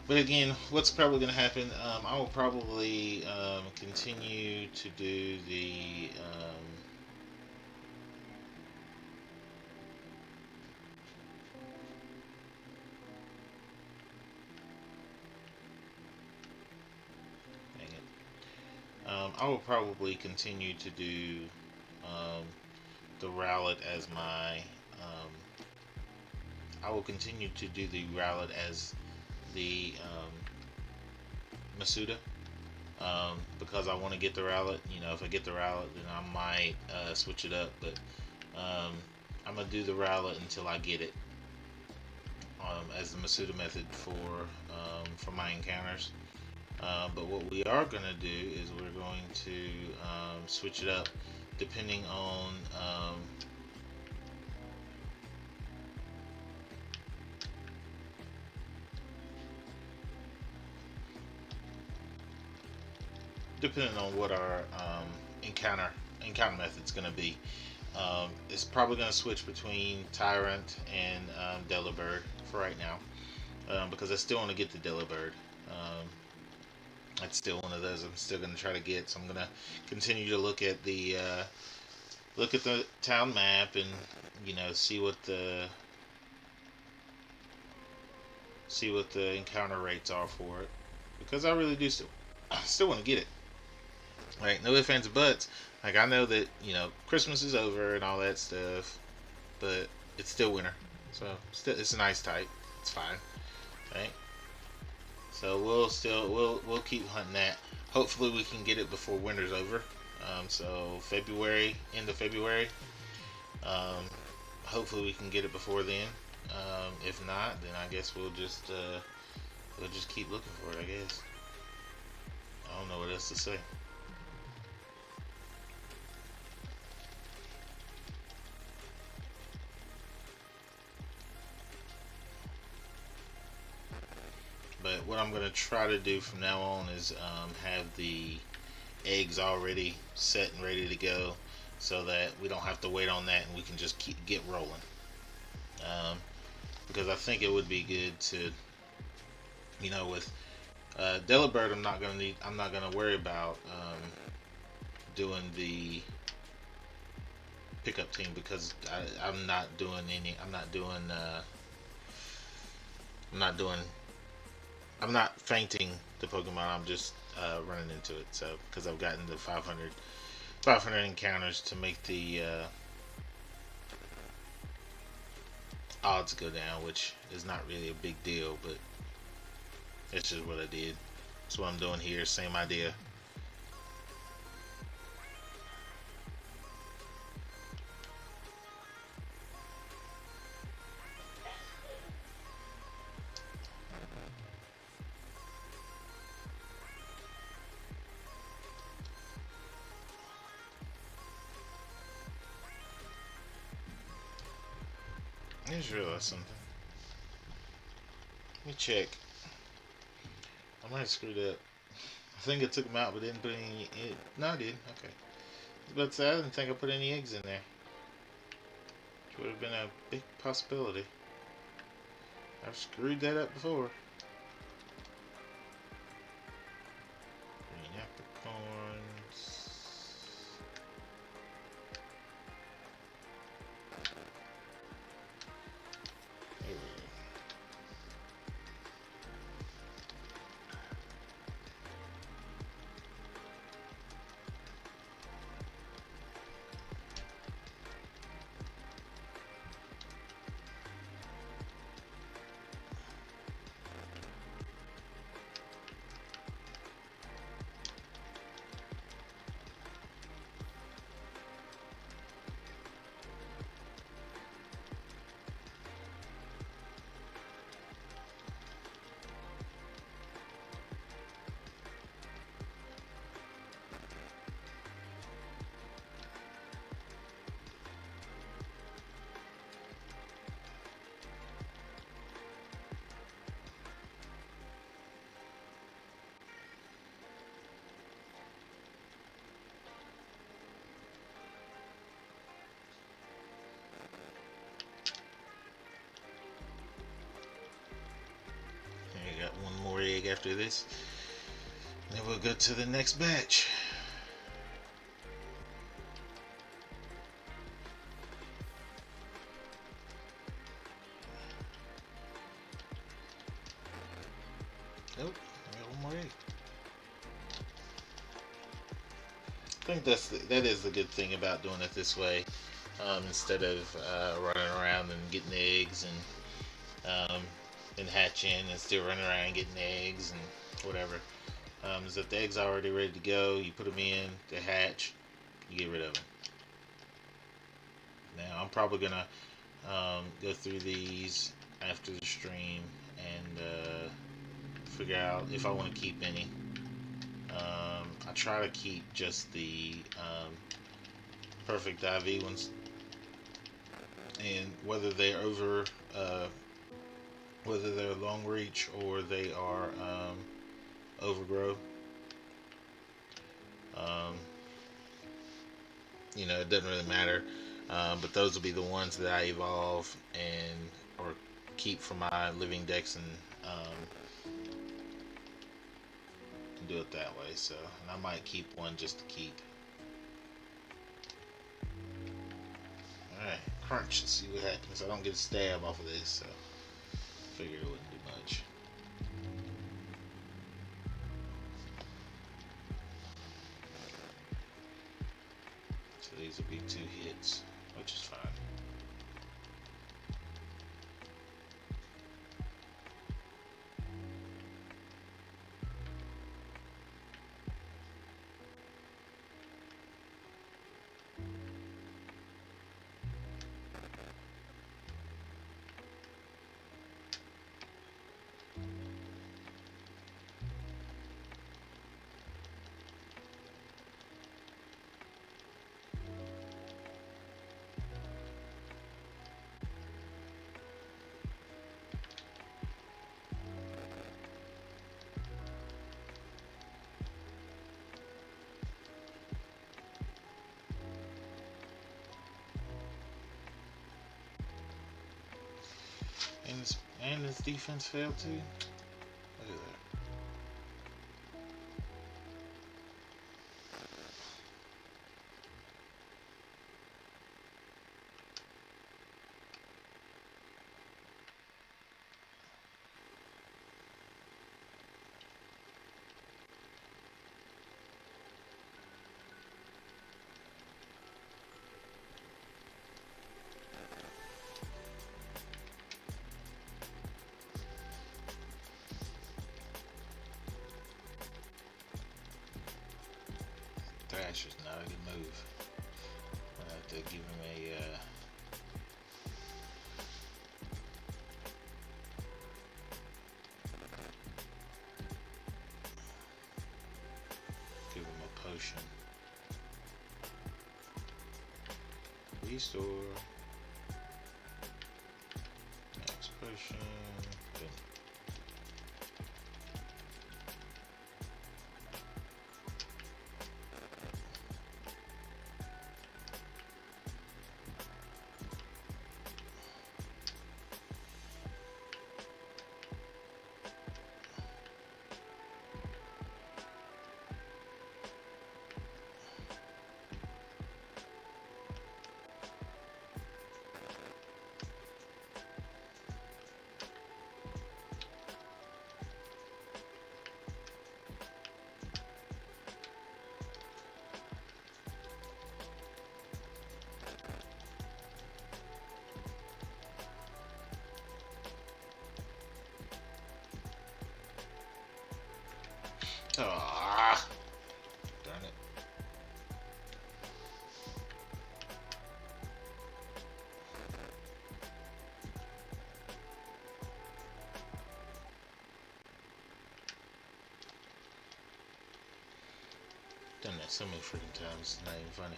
But again, what's probably going to happen? I will probably continue to do the dang it. I will probably continue to do um, the Rowlet as my. I will continue to do the Rowlet as the Masuda. Because I want to get the Rowlet. You know, if I get the Rowlet, then I might switch it up. But um, I'm gonna do the Rowlet until I get it as the Masuda method for my encounters. But what we are gonna do is we're going to switch it up depending on what our encounter method's going to be. It's probably going to switch between Tyrant and Delibird for right now, because I still want to get the Delibird. That's still one of those I'm still going to try to get. So I'm going to continue to look at the town map and see what the encounter rates are for it, because I really do still want to get it. Like, no ifs, ands, or buts. Like, I know that, Christmas is over and all that stuff, but it's still winter. So, still, it's a nice type. It's fine, right? So we'll keep hunting that. Hopefully we can get it before winter's over. So February, end of February. Um, Hopefully we can get it before then. If not, then I guess we'll just keep looking for it. I guess I don't know what else to say. But what I'm gonna try to do from now on is have the eggs already set and ready to go, so that we don't have to wait on that and we can just get rolling. Um, because I think it would be good to, with Delibird, I'm not gonna worry about doing the pickup team because I'm not doing any. I'm not doing. I'm not fainting the Pokemon. I'm just running into it. So because I've gotten the 500 encounters to make the odds go down, which is not really a big deal, but it's just what I did. That's what I'm doing here. Same idea. I just realized something. Let me check. I might have screwed up. I think I took them out, but didn't put any. No, I did. Okay. But I didn't think I put any eggs in there. Which would have been a big possibility. I've screwed that up before. Green apricorns. There we go. I got one more egg after this. Then we'll go to the next batch. Nope, I got one more egg. I think that is the good thing about doing it this way, instead of running around and getting eggs and hatching and still running around getting eggs and whatever. Is that the eggs are already ready to go? You put them in, they hatch, you get rid of them. Now I'm probably gonna go through these after the stream and figure out if I want to keep any. I try to keep just the perfect IV ones, and whether they're whether they're long reach or they are overgrow. Um, it doesn't really matter. But those will be the ones that I evolve and or keep for my living dex and do it that way. So, and I might keep one just to keep. Alright, crunch. Let's see what happens. I don't get a stab off of this, so I figured it wouldn't do much. So these will be 2 hits, which is fine. And his defense failed too. Look at that. Thrasher's not a good move. I have to give him a potion. Restore. Next potion. Boom. Ah, darn it. Done that so many freaking times, it's not even funny.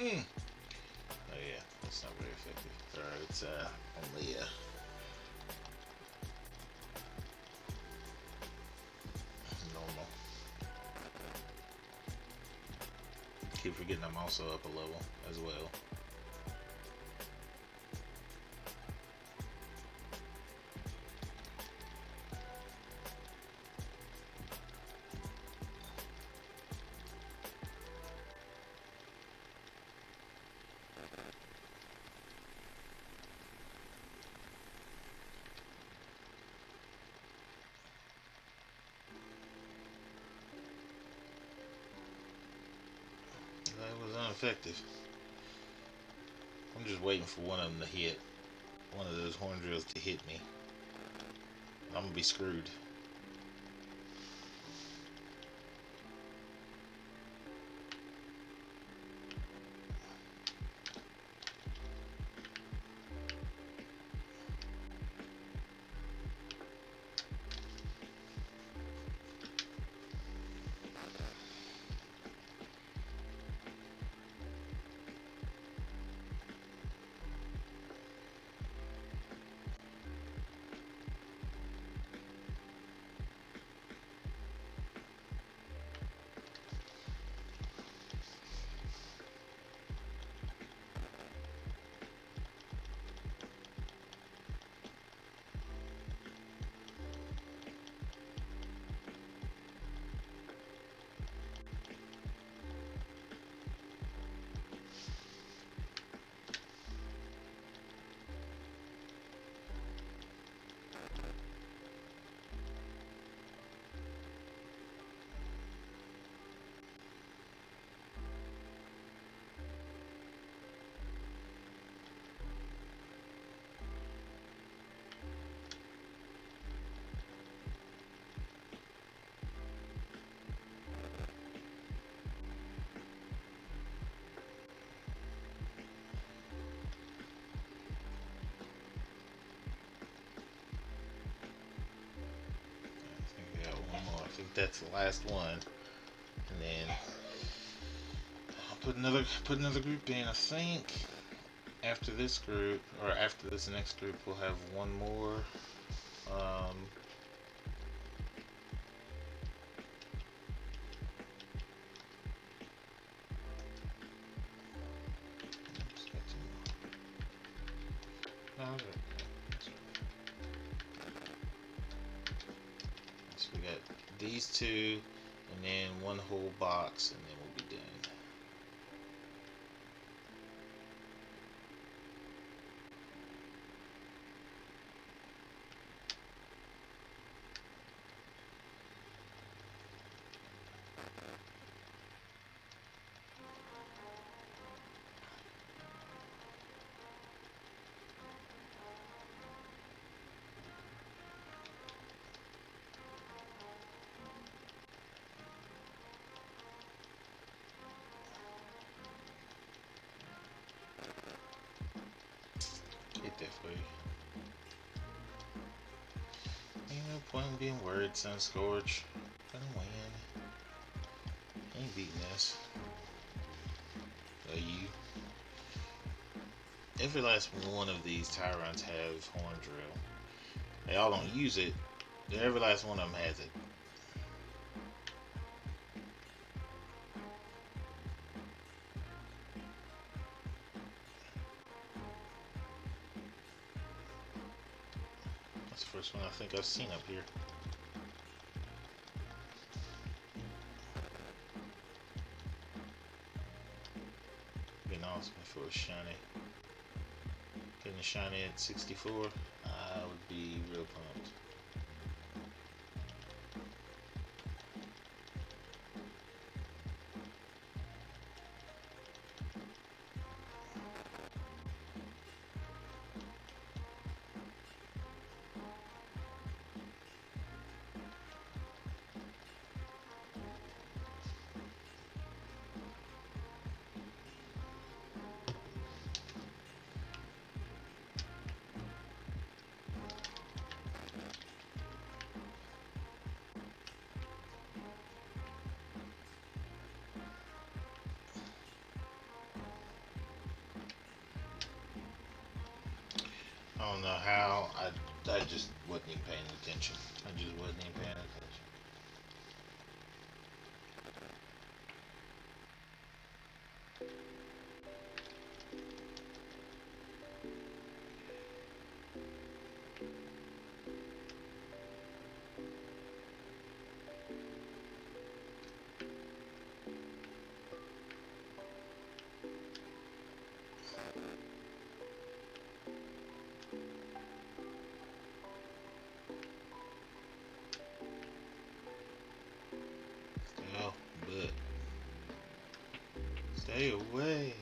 Oh yeah, that's not very effective. Alright, it's only normal. Keep forgetting I'm also up a level as well. That was ineffective. I'm just waiting for one of them to hit. One of those horn drills to hit me. I'm gonna be screwed. I think that's the last one, and then I'll put another group in. I think. After this group, or after this next group, we'll have one more. Um, no, so we got these two, and then one whole box, and then we'll be done. Get that for you. Ain't no point in being worried, Sunscorch. Gonna win. Ain't beating us. You. Every last one of these Tyrants have Horn Drill. They all don't use it. Every last one of them has it. That's the first one I think I've seen up here. Getting awesome if it was shiny. Getting a shiny at 64, I would be real pumped. I don't know how. I just wasn't even paying attention. I just wasn't even paying attention. Oh, but stay away.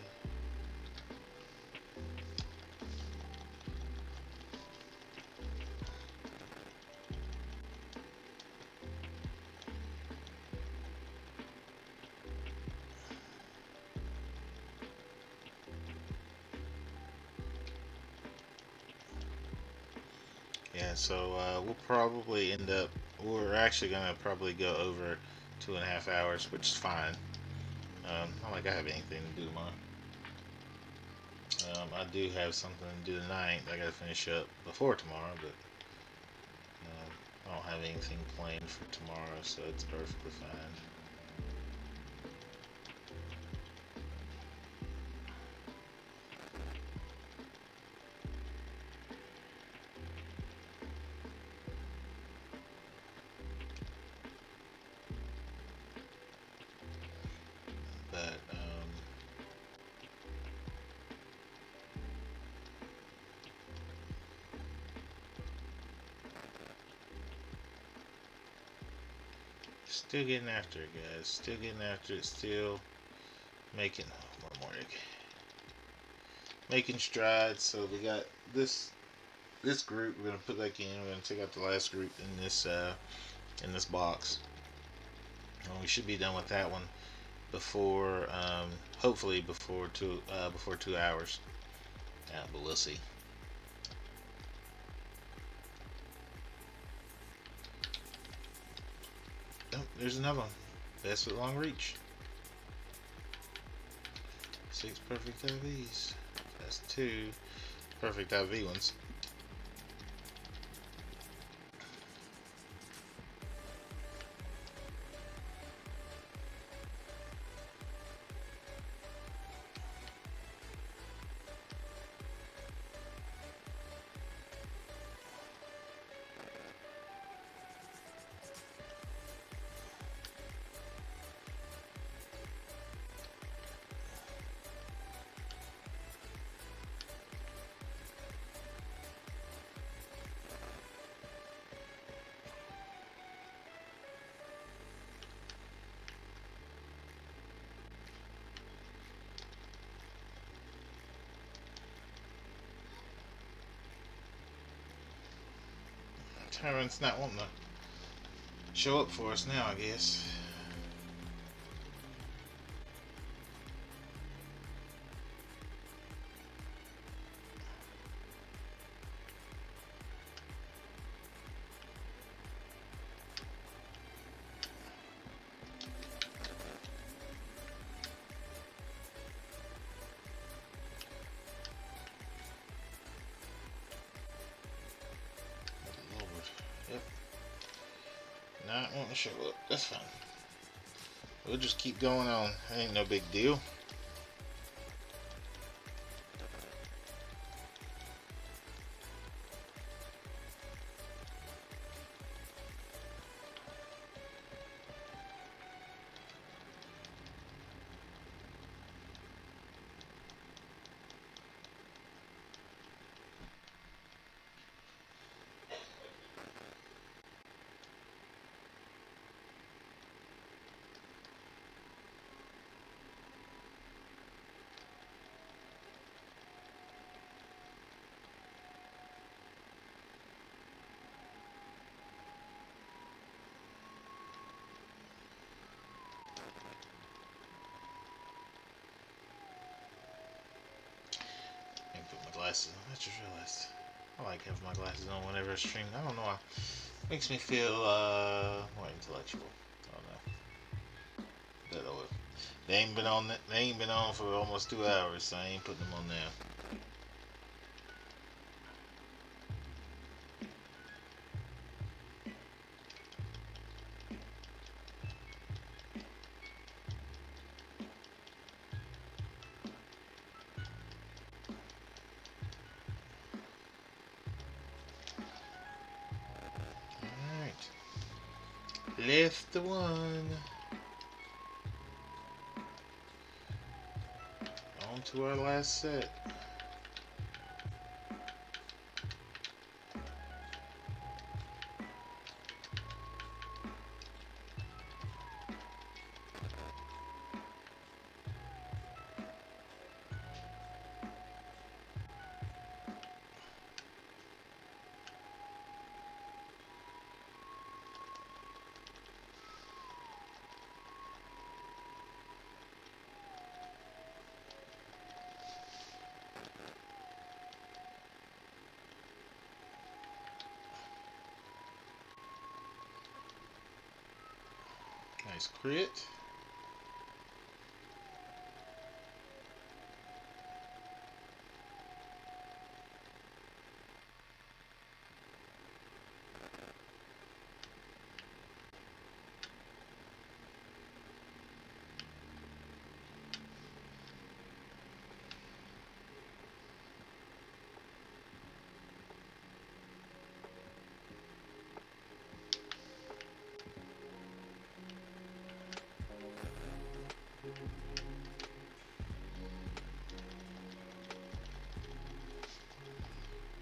Yeah, so we'll probably end up. We're actually gonna probably go over 2.5 hours, which is fine. Not like I have anything to do tomorrow. I do have something to do tonight. I gotta finish up before tomorrow, but I don't have anything planned for tomorrow, so it's perfectly fine. But still getting after it, guys. Still getting after it. Still making one more egg. Making strides. So we got this group. We're gonna put back in. We're gonna take out the last group in this box. And we should be done with that one before hopefully before 2 hours. Yeah, but we'll see. Oh, there's another one. Best with long reach. 6 perfect IVs. That's two perfect IV ones. Tyrunt's not wanting to show up for us now, I guess. Lord. Yep. Not wanting to show up. That's fine. We'll just keep going on. Ain't no big deal. Put my glasses on. I just realized I like having my glasses on whenever I stream. I don't know why. Makes me feel more intellectual. I don't know. But they ain't been on. They ain't been on for almost 2 hours, so I ain't putting them on now. Left the one. On to our last set. Nice crit.